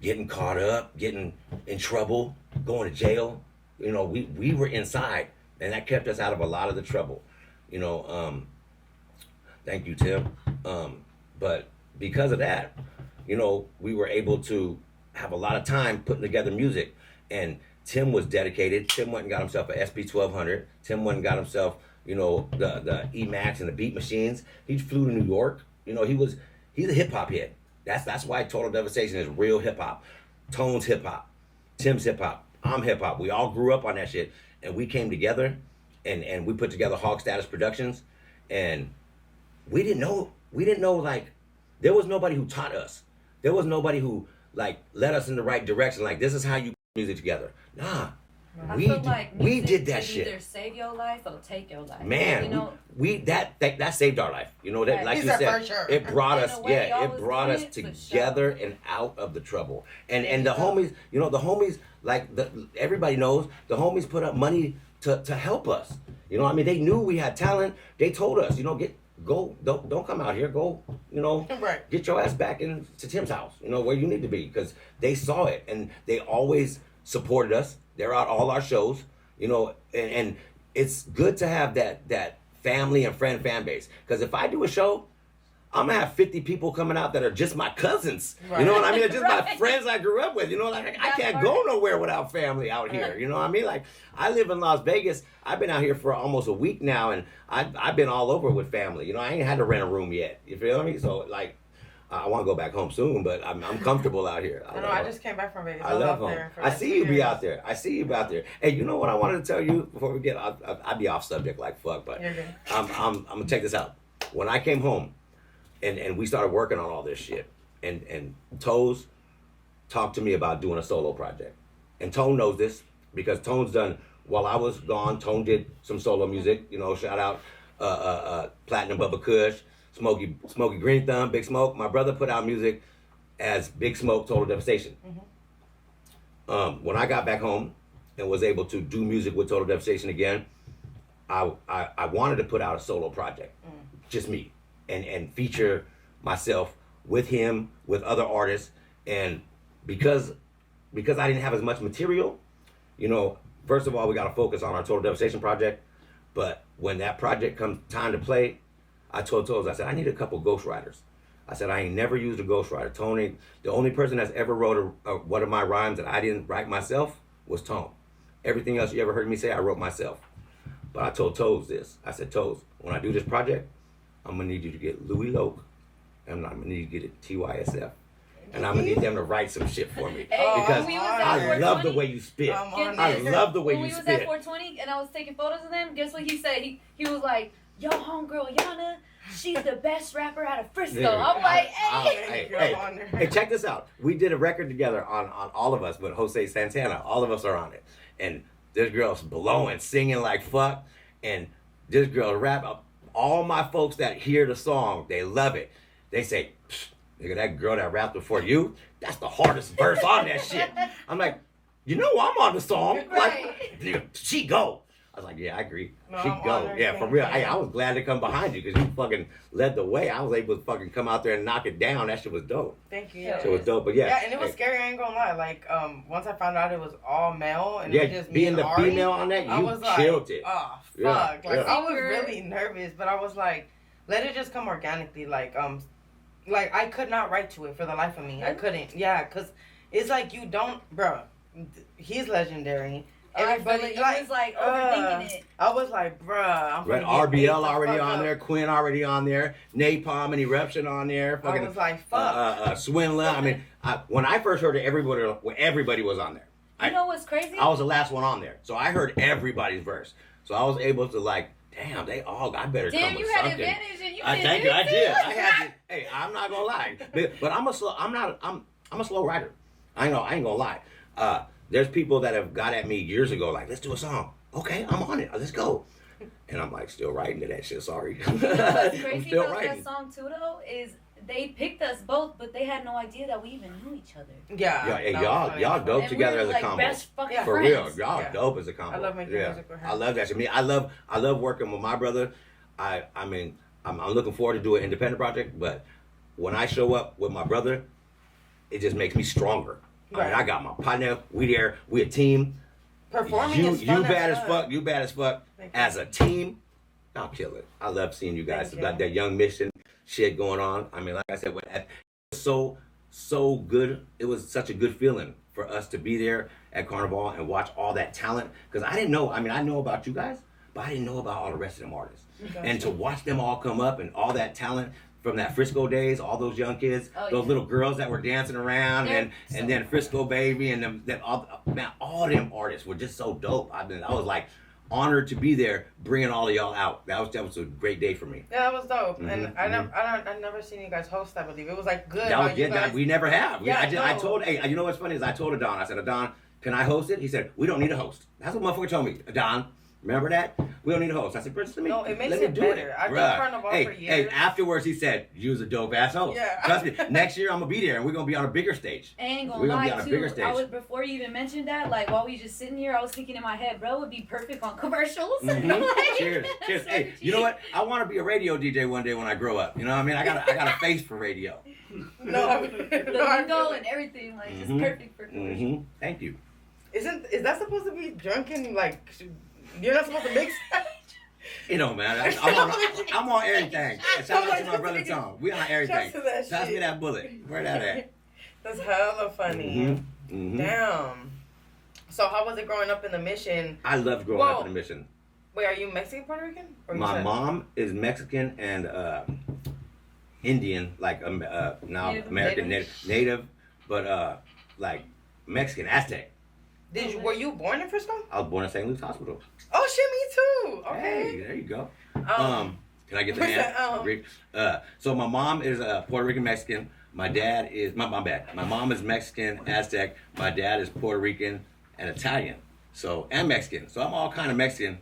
getting caught up, getting in trouble, going to jail. You know, we were inside, and that kept us out of a lot of the trouble. You know, thank you, Tim. But because of that, you know, we were able to have a lot of time putting together music. And Tim was dedicated. Tim went and got himself an SP1200. Tim went and got himself, you know, the E-Max and the Beat Machines. He flew to New York. You know, he's a hip hop head. That's why Total Devastation is real hip hop. Tone's hip hop. Tim's hip hop. I'm hip hop. We all grew up on that shit, and we came together, and we put together Hog Status Productions, and we didn't know like there was nobody who taught us. There was nobody who like led us in the right direction. Like, this is how you put music together. Nah. I We feel did- like we music did that can shit. either save your life or take your life. Man, you know, we that saved our life. You know that, Right. like He you said said, for sure. it brought In us. a way, Yeah, y'all it was brought us doing it for together and out of the trouble. And the you go. homies, you know, the homies, like everybody knows, the homies put up money to help us. You know, I mean, they knew we had talent. They told us, you know, don't come out here. Go, you know, Right. get your ass back into Tim's house. You know, where you need to be, because they saw it and they always supported us. They're at all our shows. You know, and it's good to have that family and friend fan base. Because if I do a show, I'm gonna have 50 people coming out that are just my cousins. Right. You know what I mean? They're just my Right. friends I grew up with. You know, like I That can't part. go nowhere without family out here. You know what I mean? Like, I live in Las Vegas. I've been out here for almost a week now, and I've been all over with family. You know, I ain't had to rent a room yet. You feel me? So like, I want to go back home soon, but I'm comfortable out here. I know. I just came back from Vegas. I was love out home. there for I like see 2 you be years. out there. I see you out there. Hey, you know what I wanted to tell you before we get? I'd be off subject like fuck, but You're good. I'm gonna check this out. When I came home, and we started working on all this shit, and Toes talked to me about doing a solo project, and Tone knows this because Tone's done while I was gone. Tone did some solo music. You know, shout out Platinum Bubba Kush, Smokey Green Thumb, Big Smoke. My brother put out music as Big Smoke, Total Devastation. When I got back home and was able to do music with Total Devastation again, I wanted to put out a solo project, just me, and feature myself with him, with other artists, and because I didn't have as much material, you know, first of all, we got to focus on our Total Devastation project, but when that project comes time to play, I told Toes, I said, I need a couple ghostwriters. I said, I ain't never used a ghostwriter. Tony, the only person that's ever wrote one of my rhymes that I didn't write myself was Tone. Everything else you ever heard me say, I wrote myself. But I told Toes this. I said, Toes, when I do this project, I'm going to need you to get Lwc, and I'm going to need you to get it TYSF. And I'm going to need them to write some shit for me. Hey, because when we was at I love the 420, way you spit. I'm Get on I it. this. love the way when you we was spit. at 420 and I was taking photos of them, guess what he said? He was like, yo, homegirl, Yana, she's the best rapper out of Frisco. Nigga, I'm like, hey. hey, You're hey, on there. hey, check this out. We did a record together on all of us with Jose Santana. All of us are on it. And this girl's blowing, singing like fuck. And this girl rap. All my folks that hear the song, they love it. They say, nigga, that girl that rapped before you, that's the hardest verse on that shit. I'm like, you know I'm on the song. Like, Right. nigga, she go. I was like, yeah, I agree. No, She I'm go. honored. Yeah, for Thank real. you. I was glad to come behind you because you fucking led the way. I was able to fucking come out there and knock it down. That shit was dope. Thank you. Yeah. So it was dope. But yeah. Yeah, and it was hey, scary. I ain't gonna lie. Like, once I found out it was all male and yeah, it was just me being and the Ari, female on that, I you was like, killed it. oh fuck! Yeah, Like yeah. I was You were- really nervous, but I was like, let it just come organically. Like I could not write to it for the life of me. I couldn't. Yeah, cause it's like you don't, bro. He's legendary. Everybody Everybody was like overthinking it. I was like, bruh, I'm Right, gonna get ate RBL the already fuck on up. there, Quinn already on there, Napalm and Eruption on there, I fucking was like, fuck. Swindler. I mean, when I first heard it, everybody was on there. You know what's crazy? I was the last one on there, so I heard everybody's verse. So I was able to like damn, they all, I better Damn, come you with had something. advantage and you I did thank you. I this did. too. I had to. Hey, I'm not gonna lie, but I'm a slow writer. I ain't gonna lie. There's people that have got at me years ago, like, let's do a song. Okay, I'm on it. Let's go. And I'm like, still writing to that shit. Sorry. What's I'm crazy still about writing. that song too, though, is they picked us both, but they had no idea that we even knew each other. Yeah. Yeah, hey, that was funny. y'all dope And together we as were a like combo. best fucking Yeah. For friends. real, y'all Yeah. dope as a combo. I love making music with her. I love that shit. I love working with my brother. I mean, I'm looking forward to do an independent project, but when I show up with my brother, it just makes me stronger. I mean, Right. I got my partner. We there. We a team. Performing you is fun bad as as fuck. You bad as fuck. Thank you. As a team, I'll kill it. I love seeing you guys. Thank Got you. that young mission shit going on. I mean, like I said, it was so good. It was such a good feeling for us to be there at Carnival and watch all that talent. Because I didn't know. I mean, I know about you guys, but I didn't know about all the rest of them artists. Gotcha. And to watch them all come up and all that talent from that Frisco days, all those young kids, Oh, those yeah. little girls that were dancing around, They're and then Frisco Baby, and them all them artists were just so dope. I was like honored to be there, bringing all of y'all out. That was a great day for me. Yeah, that was dope. And Mhm, I never seen you guys host. I believe it was like good. That how was you yeah, guys- we never have. Yeah, I no. told, hey, you know what's funny is I told Adon, I said, Adon, can I host it? He said, we don't need a host. That's what motherfucker told me. Adon, remember that? We don't need a host. I said, Princess, let me, No, it makes let me it do better. it. I've done Bruh. Carnival hey, for Hey, years. afterwards he said, you was a dope ass host. Yeah. Trust me, next year I'm gonna be there and we're gonna be on a bigger stage. I ain't We're gonna gonna be lie on a too. bigger stage. I was before you even mentioned that. Like while we just sitting here, I was thinking in my head, bro, would be perfect on commercials. Mhm. Like, Cheers. Cheers. so Hey, you know cheap. what? I want to be a radio DJ one day when I grow up. You know what I mean? I got a face for radio. No, The no, I lingo feel and it. everything, like just Mhm. perfect for commercials. Mm-hmm. Thank you. Is that supposed to be drunken? Like you're not supposed to mix. You know, man. I'm on everything. And shout out to my brother Tom. We on everything. Shout out to that Pass me shit. that bullet. Where that at? That's hella funny. Mm-hmm. Mm-hmm. Damn. So how was it growing up in the Mission? I loved growing up in the Mission. Wait, are you Mexican, Puerto Rican? Or you My said- mom is Mexican and Indian, like now Native American native, but like Mexican Aztec. Were you born in Frisco? I was born in St. Luke's Hospital. Oh shit, me too. Okay. Hey, there you go. Um, Can I get the what's hand? that, Rick? So my mom is Puerto Rican Mexican. My dad is my bad. My mom is Mexican Aztec. My dad is Puerto Rican and Italian. So and Mexican. So I'm all kind of Mexican.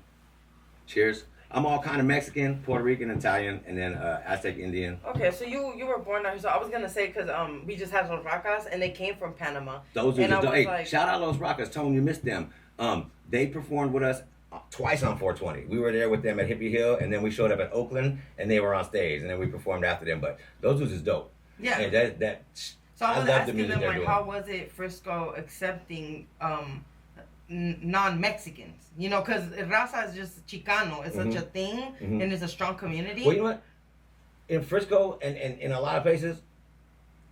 Cheers. I'm all kind of Mexican, Puerto Rican, Italian, and then Aztec Indian. Okay, so you were born there. So I was gonna say because we just had Los Racas and they came from Panama. Those are And I the was hey, like- shout out Los Rockers. Tone, you missed them. They performed with us twice on 420. We were there with them at Hippie Hill, and then we showed up at Oakland, and they were on stage, and then we performed after them. But those was just dope. Yeah. And that. So I was love the asking music them they're like, doing. how was it Frisco accepting non-Mexicans? You know, because raza is just Chicano. It's such a thing, Mhm. and it's a strong community. Well, you know what? In Frisco and in a lot of places,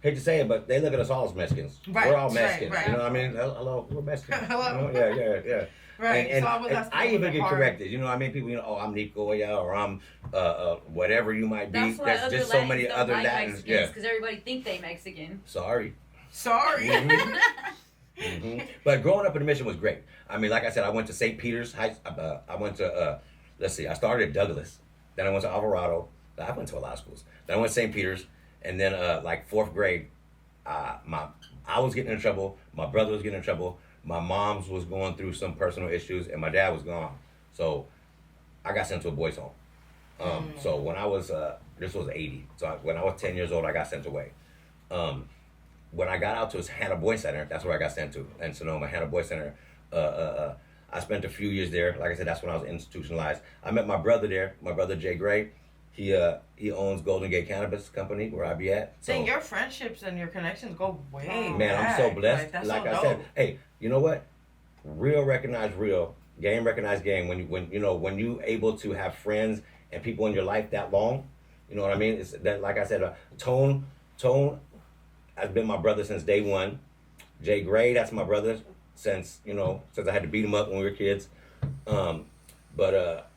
hate to say it, but they look at us all as Mexicans. Right, We're all right, Mexicans. right. You know what I mean? Hello, we're Mexicans. Hello. You know? Yeah. Right. And so I was asking I them, even was it get hard? corrected. You know what I mean? People, oh, I'm Nico, or I'm whatever you might be. That's why There's other just so Latins many don't other like Latins. Mexicans, Yeah. because everybody think they Mexican. Sorry. Sorry. Mhm. But growing up in the Mission was great. I mean, like I said, I went to St. Peter's High. I went to let's see, I started at Douglas, then I went to Alvarado. I went to a lot of schools. Then I went to St. Peter's, and then like fourth grade, I was getting in trouble. My brother was getting in trouble. My mom's was going through some personal issues, and my dad was gone. So I got sent to a boys' home. So when I was this was 80. So when I was 10 years old, I got sent away. When I got out to Hannah Boy Center, that's where I got sent to. And Sonoma, Hannah Boy Center. I spent a few years there. Like I said, that's when I was institutionalized. I met my brother there, my brother Jay Gray. He owns Golden Gate Cannabis Company, where I be at. So, Saying your friendships and your connections go way man, I'm so back. blessed. Like, that's Like so I dope. said, hey, you know what? Real recognize real, game recognize game. When you able to have friends and people in your life that long, you know what I mean? It's that, like I said, Tone has been my brother since day one. Jay Gray, that's my brother since I had to beat him up when we were kids. But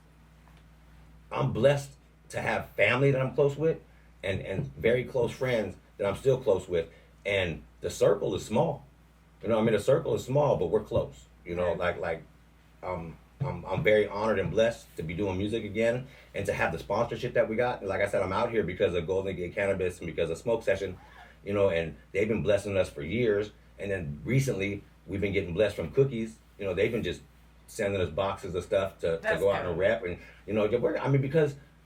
I'm blessed to have family that I'm close with, and very close friends that I'm still close with, and the circle is small. You know, I mean, the circle is small, but we're close. You know, like I'm very honored and blessed to be doing music again and to have the sponsorship that we got. Like I said, I'm out here because of Golden Gate Cannabis and because of Smoke Session, you know, and they've been blessing us for years. And then recently, we've been getting blessed from Cookies. You know, they've been just sending us boxes of stuff to go out and rep. And, you know,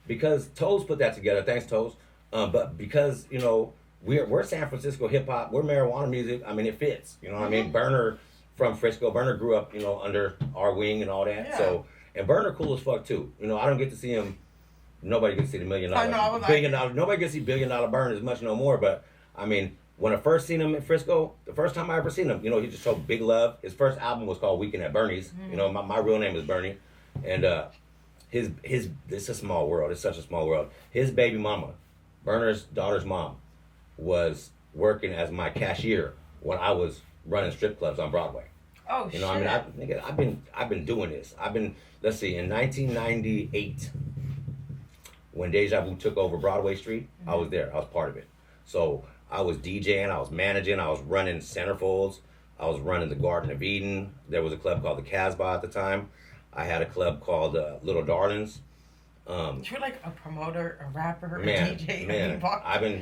because Toes put that together. Thanks, Toes. But because, you know, we're San Francisco hip hop, we're marijuana music. I mean, it fits. You know what I mean? Burner from Frisco. Burner grew up, you know, under our wing and all that. Yeah. So, and Burner cool as fuck too. You know, I don't get to see him. Nobody gets to see the $1 million. Nobody gets to see $1 billion Burner as much no more. But I mean, when I first seen him in Frisco, the first time I ever seen him, you know, he just showed big love. His first album was called Weekend at Bernie's. You know, my real name is Bernie, and his it's a small world. It's such a small world. His baby mama, Burner's daughter's mom, was working as my cashier when I was running strip clubs on Broadway. Oh, you know, shit. I mean, I've been doing this. Let's see, in 1998, when Deja Vu took over Broadway Street, I was there. I was part of it. So I was DJing, I was managing, I was running centerfolds, I was running the Garden of Eden. There was a club called the Casbah at the time. I had a club called Little Darlings. You're like a promoter, a rapper, a DJ. Man, I've been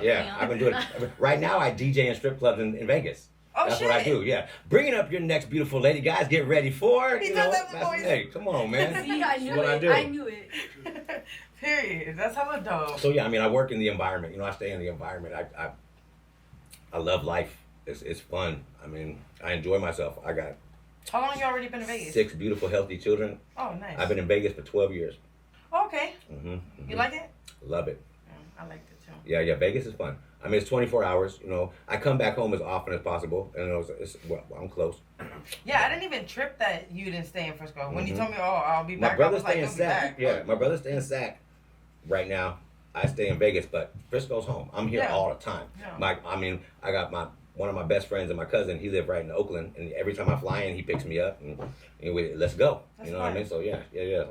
doing it. Right now I DJ in strip clubs in Vegas. Oh, that's shit. what I do, yeah. Bringing up your next beautiful lady. Guys, get ready for, He you does know, have the voice. Hey, come on, man. See, I knew what it. I do. I knew it. Period. That's hella dope. So yeah, I mean, I work in the environment. You know, I stay in the environment. I love life. It's fun. I mean, I enjoy myself. I got How long you already been in Vegas? 6 beautiful, healthy children. Oh, nice. I've been in Vegas for 12 years. Okay. You like it? Love it. I liked it too. Yeah, Vegas is fun. I mean, it's 24 hours, you know. I come back home as often as possible, and I'm close. Yeah, I didn't even trip that you didn't stay in Frisco. When you told me, I'll be back, My brother's I was staying like, in you'll be Sac. back. Yeah, my brother's staying in Sac right now. I stay in Vegas, but Frisco's home. I'm here all the time. Yeah. I got one of my best friends and my cousin. He lived right in Oakland, and every time I fly in, he picks me up, and let's go. That's you know fun. what I mean? So yeah.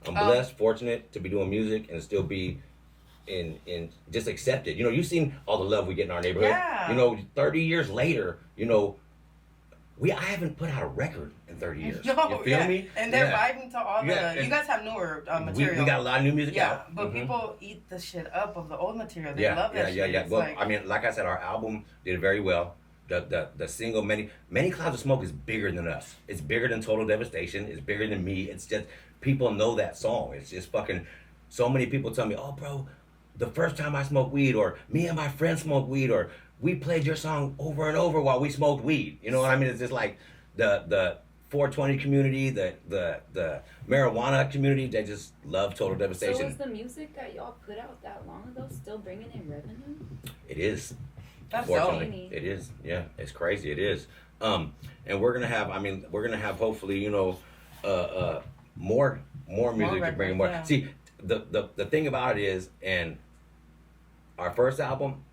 I'm blessed, fortunate to be doing music and still be in just accepted. You know, you've seen all the love we get in our neighborhood. Yeah. You know, 30 years later, you know, I haven't put out a record in 30 years. No, you feel me? And they're vibing to all the. Yeah, You guys have newer material. We got a lot of new music out. Yeah, but people eat the shit up of the old material. They Yeah, love that shit. yeah. It's Well, like, I mean, like I said, our album did very well. The single Many Clouds of Smoke is bigger than us. It's bigger than Total Devastation. It's bigger than me. It's just people know that song. It's just fucking. So many people tell me, "Oh, bro, the first time I smoked weed," or "Me and my friend smoked weed," or "We played your song over and over while we smoked weed." You know what I mean? It's just like the 420 community, the marijuana community. They just love Total Devastation. So is the music that y'all put out that long ago still bringing in revenue? It is. That's Unfortunately, it is. Yeah, it's crazy. It is. And we're gonna have. Hopefully, you know, more music to bring more. Yeah. See, the thing about it is, and our first album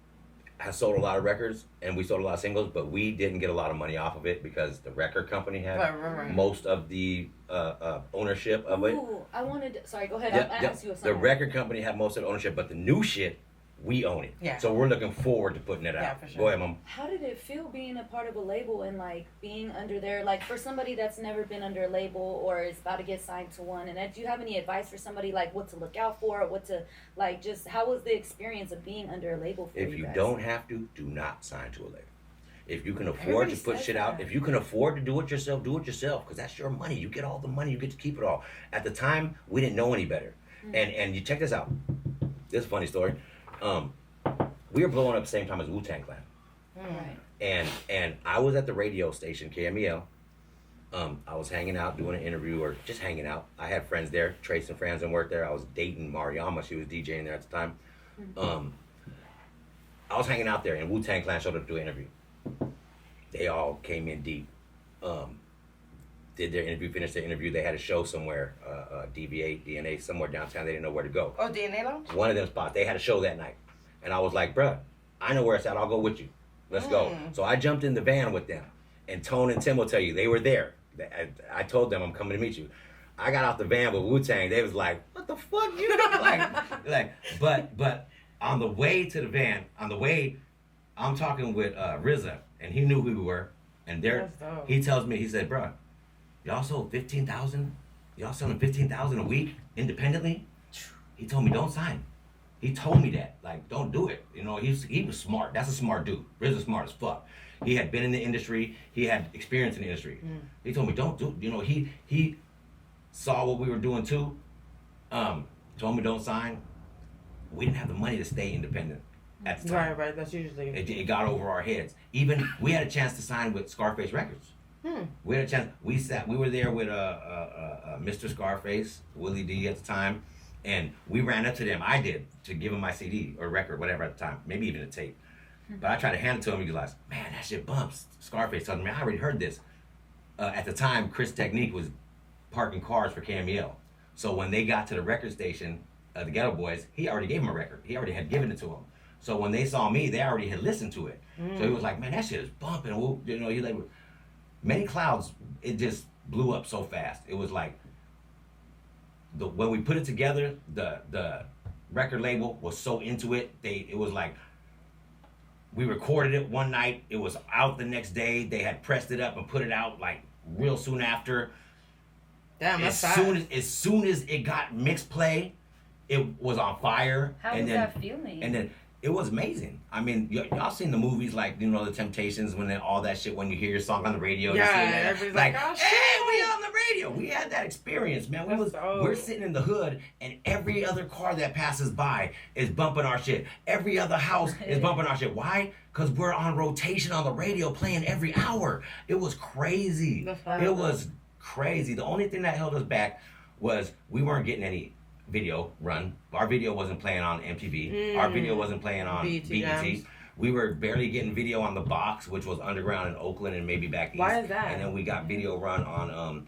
has sold a lot of records, and we sold a lot of singles, but we didn't get a lot of money off of it because the record company had Right. most of the ownership of it. Ooh, I wanted. Sorry, go ahead. Yeah, I'll ask you the something. record company had most of the ownership, but the new shit, we own it. Yeah. So we're looking forward to putting it out. Yeah, for sure. Go ahead, Mom. How did it feel being a part of a label and like being under there? Like for somebody that's never been under a label or is about to get signed to one, and do you have any advice for somebody like what to look out for, what to like? Just how was the experience of being under a label for you If you guys? don't have to, do not sign to a label. If you can afford Everybody to put says shit out, that. if you can afford to do it yourself, because that's your money. You get all the money, you get to keep it all. At the time, we didn't know any better. And you check this out. This is a funny story. We were blowing up at the same time as Wu-Tang Clan. Right. And I was at the radio station, KMEL. I was hanging out, doing an interview, or just hanging out. I had friends there, Trace and friends, and worked there. I was dating Mariama. She was DJing there at the time. I was hanging out there, and Wu-Tang Clan showed up to do an interview. They all came in deep. Did their interview, finished their interview. They had a show somewhere, DNA, somewhere downtown. They didn't know where to go. Oh, DNA Lounge? One of them spots. They had a show that night. And I was like, bruh, I know where it's at. I'll go with you. Let's go. So I jumped in the van with them. And Tone and Tim will tell you, they were there. I told them I'm coming to meet you. I got off the van with Wu-Tang. They was like, what the fuck you doing? But on the way to the van, I'm talking with RZA, and he knew who we were. And That's dope. he tells me, he said, bruh, y'all sold 15,000. Y'all selling 15,000 a week independently. He told me don't sign. He told me that, like, don't do it. You know, he was smart. That's a smart dude. Riz's smart as fuck. He had been in the industry. He had experience in the industry. He told me don't do. You know, he saw what we were doing too. Told me don't sign. We didn't have the money to stay independent at the time. Right. That's usually. It got over our heads. Even we had a chance to sign with Scarface Records. We had a chance. We were there with Mr. Scarface, Willie D at the time, and we ran up to them. I did, to give him my CD or record, whatever at the time, maybe even a tape. But I tried to hand it to him. He was like, "Man, that shit bumps." Scarface told me, "I already heard this." At the time, Chris Technique was parking cars for KMEL. So when they got to the record station, the Ghetto Boys, he already gave him a record. He already had given it to him. So when they saw me, they already had listened to it. So he was like, "Man, that shit is bumping." You know, he like, Many Clouds, it just blew up so fast. It was like, when we put it together, the record label was so into it. It was like, we recorded it one night. It was out the next day. They had pressed it up and put it out like real soon after. Damn, that's as soon as it got mixed play, it was on fire. How was that feeling? And then it was amazing. I mean, y'all seen the movies like, you know, The Temptations, when all that shit, when you hear your song on the radio. Yeah, you see that, everybody's like, like, "Oh, shit." hey, we on the radio. We had that experience, man. We're sitting in the hood, and every other car that passes by is bumping our shit. Every other house is bumping our shit. Why? Because we're on rotation on the radio, playing every hour. It was crazy. It was crazy. The only thing that held us back was we weren't getting any video run. Our video wasn't playing on MTV. Our video wasn't playing on BET. We were barely getting video on The Box, which was underground in Oakland and maybe back east. Why is that? And then we got video run on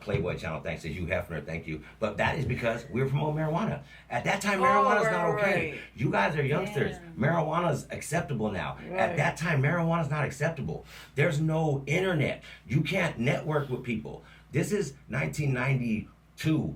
Playboy channel, thanks to Hugh Hefner, thank you. But that is because we were promoting marijuana. At that time, marijuana's not okay. Right. You guys are youngsters. Marijuana's acceptable now. At that time, marijuana's not acceptable. There's no internet. You can't network with people. This is 1992.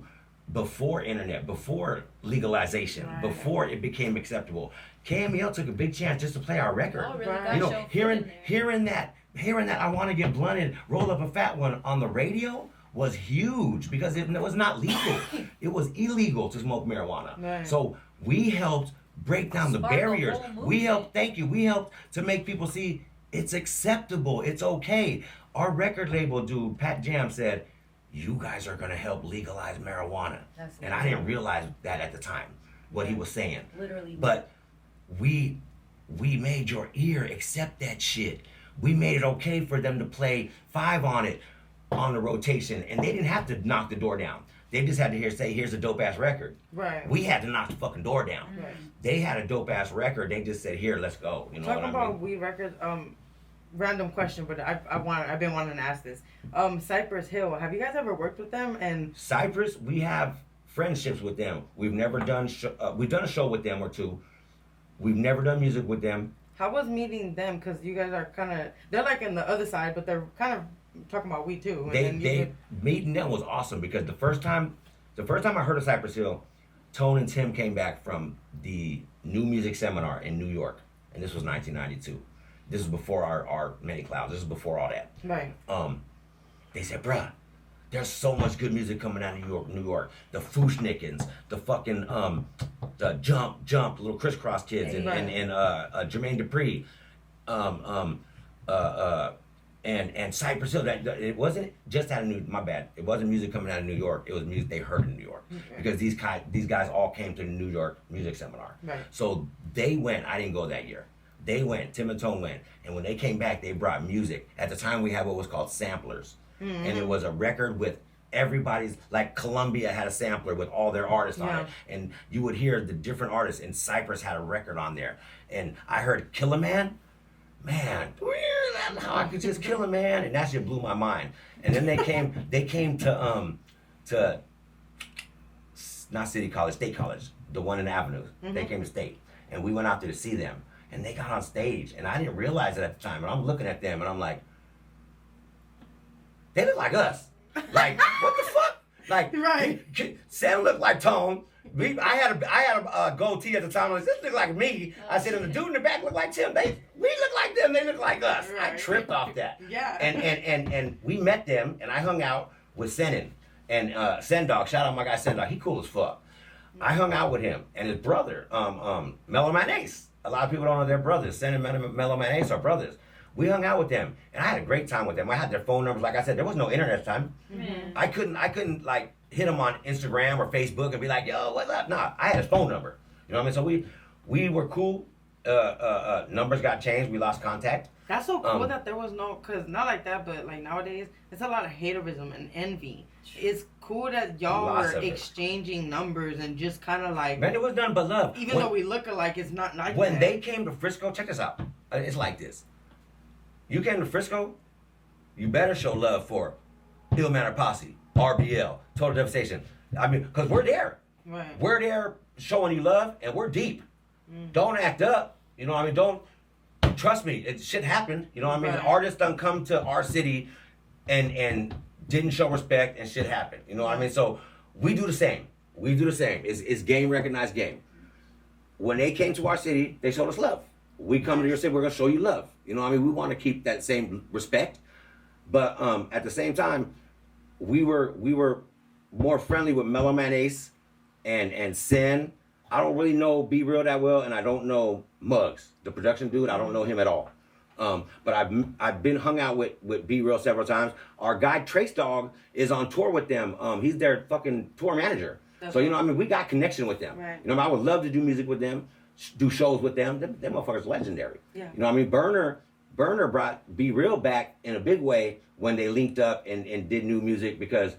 Before internet, before legalization, before it became acceptable. KMEL took a big chance just to play our record. Oh, really? Right. You know, hearing that I Want to Get Blunted, Roll Up a Fat One on the radio was huge because it was not legal. It was illegal to smoke marijuana. Right. So we helped break down the barriers. We helped to make people see it's acceptable, it's okay. Our record label dude, Pat Jam, said, "You guys are gonna help legalize marijuana." And I didn't realize that at the time, what he was saying. Literally. But we made your ear accept that shit. We made it okay for them to play 5 on it on the rotation, and they didn't have to knock the door down. They just had to say, "Here's a dope ass record." Right. We had to knock the fucking door down. Right. They had a dope ass record. They just said, "Here, let's go." You know Talking what I about mean? weed records, random question, but I've been wanting to ask this. Cypress Hill, have you guys ever worked with them? And Cypress, we have friendships with them. We've never done we've done a show with them or two. We've never done music with them. how was meeting them? Because you guys are kind of, they're like in the other side, but they're kind of talking about weed too. And Meeting them was awesome because the first time I heard of Cypress Hill, Tone and Tim came back from the New Music Seminar in New York, and this was 1992. This is before our Many Clouds. This is before all that. Right. They said, bruh, there's so much good music coming out of New York. The Fushnikins, the fucking the Jump, Little Crisscross Kids, and Jermaine Dupri, and Cypress Hill. That it wasn't just out of it wasn't music coming out of New York. It was music they heard in New York because these guys all came to the New York Music Seminar. Right. So they went. I didn't go that year. They went. Tim and Tone went, and when they came back, they brought music. At the time, we had what was called samplers, and it was a record with everybody's, like Columbia had a sampler with all their artists on it, and you would hear the different artists. And Cypress had a record on there, and I heard Kill a Man. Man, how I could just kill a man, and that shit blew my mind. And then they came to not City College, State College, the one in the Avenue. They came to State, and we went out there to see them, and they got on stage, and I didn't realize it at the time, and I'm looking at them, and I'm like, they look like us. Like, what the fuck? Like, Right. Sam looked like Tone, I had a goatee at the time. I was like, this look like me. I said, and the dude in the back looked like Tim. We look like them. They look like us. I Right. tripped off that. Yeah. And we met them, and I hung out with Senin and Sendog. Shout out my guy Sendog. He cool as fuck. I hung out with him and his brother, Mellow Man Ace. A lot of people don't know they're brothers. Sen and Mellow Man Ace are brothers. We hung out with them, and I had a great time with them. I had their phone numbers. Like I said, there was no internet time. Mm-hmm. I couldn't like hit them on Instagram or Facebook and be like, yo, what's up? Nah, I had his phone number. You know what I mean? So we were cool. Numbers got changed. We lost contact. That's so cool that there was no, cause not like that, but like nowadays, it's a lot of haterism and envy. It's cool that y'all Lots were of it. exchanging numbers and just kind of like, Man, it was nothing but love. even though we look alike, it's not like When that. they came to Frisco, check this out. It's like this. You came to Frisco, you better show love for Ill Manor Posse, RBL, Total Devastation. I mean, because we're there. Right. We're there showing you love, and we're deep. Mm. Don't act up. You know what I mean? Don't, trust me, shit happened. You know what I mean? Right. Artists done come to our city and didn't show respect, and shit happened. You know what I mean? So we do the same. It's game recognized game. When they came to our city, they showed us love. We come to your city, we're gonna show you love. You know what I mean? We want to keep that same respect, but at the same time, we were more friendly with Mellow Man Ace and Sin. I don't really know Be Real that well, and I don't know Muggs, the production dude. I don't know him at all. But I've been hung out with Be Real several times. Our guy Trace Dog is on tour with them. He's their fucking tour manager. So you know what I mean? We got connection with them. Right. You know, I would love to do music with them, do shows with them. Them motherfuckers legendary. Yeah. You know what I mean? Burner brought Be Real back in a big way when they linked up and did new music, because,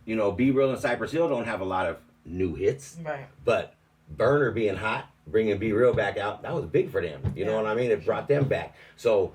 you know, Be Real and Cypress Hill don't have a lot of new hits. Right. But Burner being hot, bringing Be Real back out, that was big for them. You know what I mean? It brought them back. So,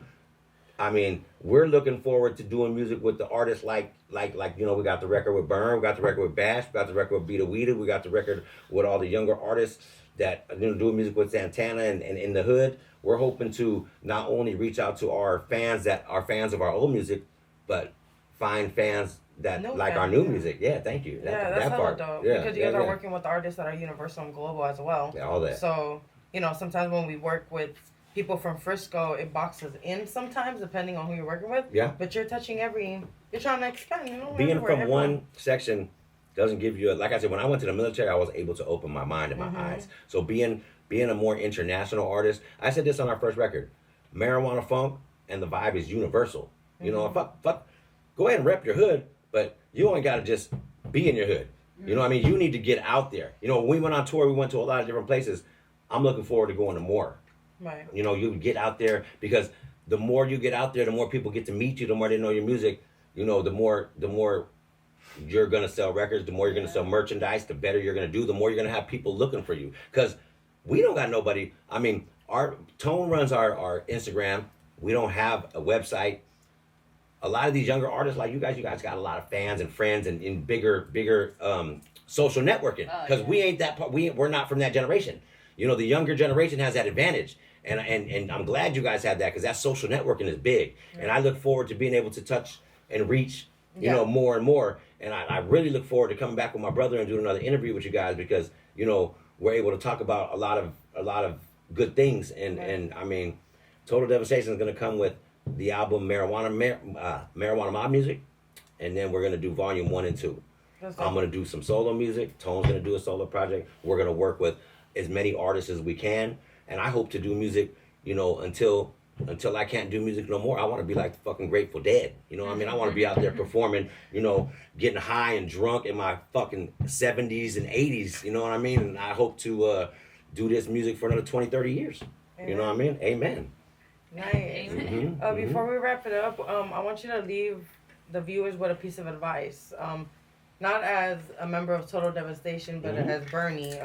I mean, we're looking forward to doing music with the artists like you know, we got the record with Burn, we got the record with Bash, we got the record with Beat a Weeda, we got the record with all the younger artists that are doing music with Santana and in the hood. We're hoping to not only reach out to our fans that are fans of our old music, but find fans that New like our fans, new yeah. music. Yeah, thank you. Yeah, that's hella dope. Because you guys are working with artists that are universal and global as well. Yeah, all that. So, you know, sometimes when we work with people from Frisco, it boxes in sometimes, depending on who you're working with. Yeah. But you're touching you're trying to expand, you know? Being everywhere, from everyone. one section doesn't give you like I said, when I went to the military, I was able to open my mind and my eyes. So being a more international artist, I said this on our first record, marijuana funk and the vibe is universal. You know, fuck, go ahead and rep your hood, but you only got to just be in your hood. You know what I mean? You need to get out there. You know, when we went on tour, we went to a lot of different places. I'm looking forward to going to more. Right. You know, you get out there, because the more you get out there, the more people get to meet you, the more they know your music. You know, the more you're gonna sell records, the more you're gonna sell merchandise, the better you're gonna do, the more you're gonna have people looking for you. Because we don't got nobody. I mean, our Tone runs our Instagram. We don't have a website. A lot of these younger artists like you guys got a lot of fans and friends and in bigger social networking, because we ain't that part. We're not from that generation. You know, the younger generation has that advantage, and I'm glad you guys have that, because that social networking is big, and I look forward to being able to touch and reach, you know, more and more. And I really look forward to coming back with my brother and doing another interview with you guys, because, you know, we're able to talk about a lot of good things. And I mean, Total Devastation is going to come with the album Marijuana Mob Music, and then we're going to do volume 1 and 2. I'm going to do some solo music. Tone's going to do a solo project. We're going to work with as many artists as we can, and I hope to do music, you know, until I can't do music no more. I want to be like the fucking Grateful Dead. You know what I mean? I want to be out there performing, you know, getting high and drunk in my fucking 70s and 80s. You know what I mean? And I hope to do this music for another 20, 30 years. You know what I mean? Amen. Nice. Amen. Before we wrap it up, I want you to leave the viewers with a piece of advice. Not as a member of Total Devastation, but as Bernie.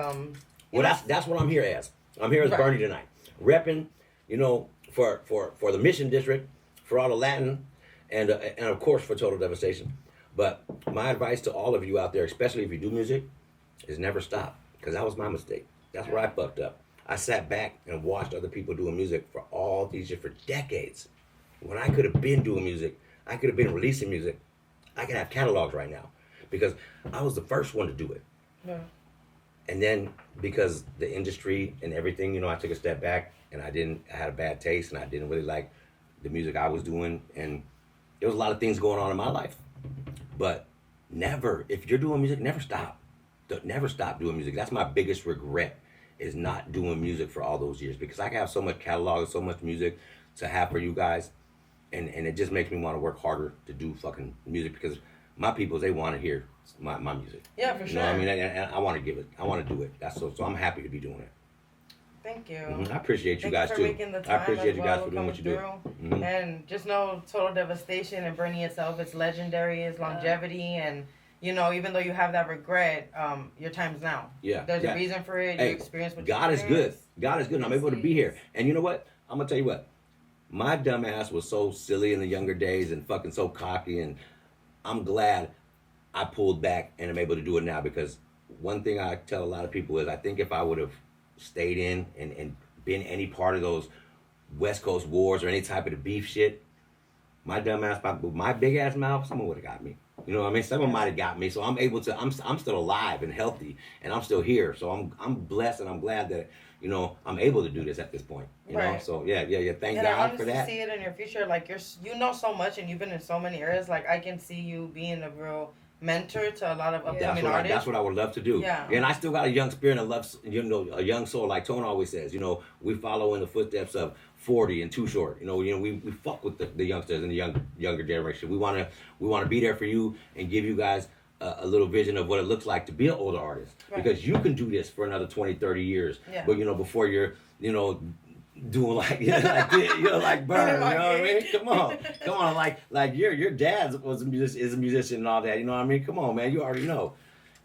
Well, that's what I'm here as. I'm here as Right. Bernie tonight, repping, you know, for the Mission District, for all the Latin, and of course for Total Devastation. But my advice to all of you out there, especially if you do music, is never stop, because that was my mistake. That's where I fucked up. I sat back and watched other people doing music for all these years, for decades. When I could have been doing music, I could have been releasing music. I could have catalogs right now, because I was the first one to do it. Yeah. And then because the industry and everything, you know, I took a step back and I had a bad taste and I didn't really like the music I was doing. And there was a lot of things going on in my life. But never, if you're doing music, never stop. Never stop doing music. That's my biggest regret, is not doing music for all those years, because I have so much catalog and so much music to have for you guys. And it just makes me want to work harder to do fucking music, because my people, they want to hear my music. Yeah, for You sure. know what I mean? And I want to give it. I want to do it. That's so I'm happy to be doing it. Thank you. I appreciate you guys for too. making the I time appreciate as you well guys for doing what you do. through. And just know Total Devastation and Bernie itself, it's legendary, it's longevity, and you know, even though you have that regret, your time's now. Yeah. There's yeah. a reason for it. Hey, You experience what God you is good. experience. God is good. And I'm able to be here. And you know what? I'm gonna tell you what. My dumb ass was so silly in the younger days and fucking so cocky, and I'm glad I pulled back and I'm able to do it now, because one thing I tell a lot of people is I think if I would have stayed in and been any part of those West Coast wars or any type of the beef shit, my dumb ass, my big ass mouth, someone would have got me. You know what I mean? Someone might have got me. So I'm able to, I'm still alive and healthy, and I'm still here. So I'm blessed, and I'm glad that, you know, I'm able to do this at this point. You know? Right. So yeah. Thank And I God honestly for that. see it in your future. Like you know so much, and you've been in so many areas. Like I can see you being a real mentor to a lot of upcoming artists. That's what I would love to do. Yeah. And I still got a young spirit and love, you know, a young soul, like Tone always says. You know, we follow in the footsteps of 40 and Too Short. You know, we fuck with the youngsters and the younger generation. We wanna be there for you and give you guys a little vision of what it looks like to be an older artist. Right. Because you can do this for another 20, 30 years. Yeah. But you know, before you're, you know, doing like like this, you know, like Bird, you know what I mean? Come on, like your dad is a musician and all that, you know what I mean? Come on, man, you already know,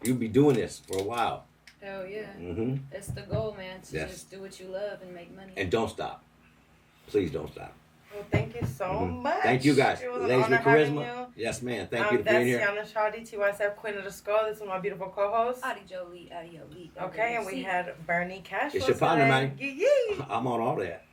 you'll be doing this for a while. Hell yeah. Mm-hmm. That's the goal, man. To Yes. just do what you love and make money. And don't stop, please don't stop. Well, thank you so much. Thank you guys, It was an ladies honor with having charisma. you. Yes, man. Thank you for being here. That's Yana Shadi, TYSF, Queen of the Skull. This is my beautiful co-host. Adi Jolie, Adi Elite. Okay, and we had Bernie Cash. It's your partner, man. Yee. I'm on all that.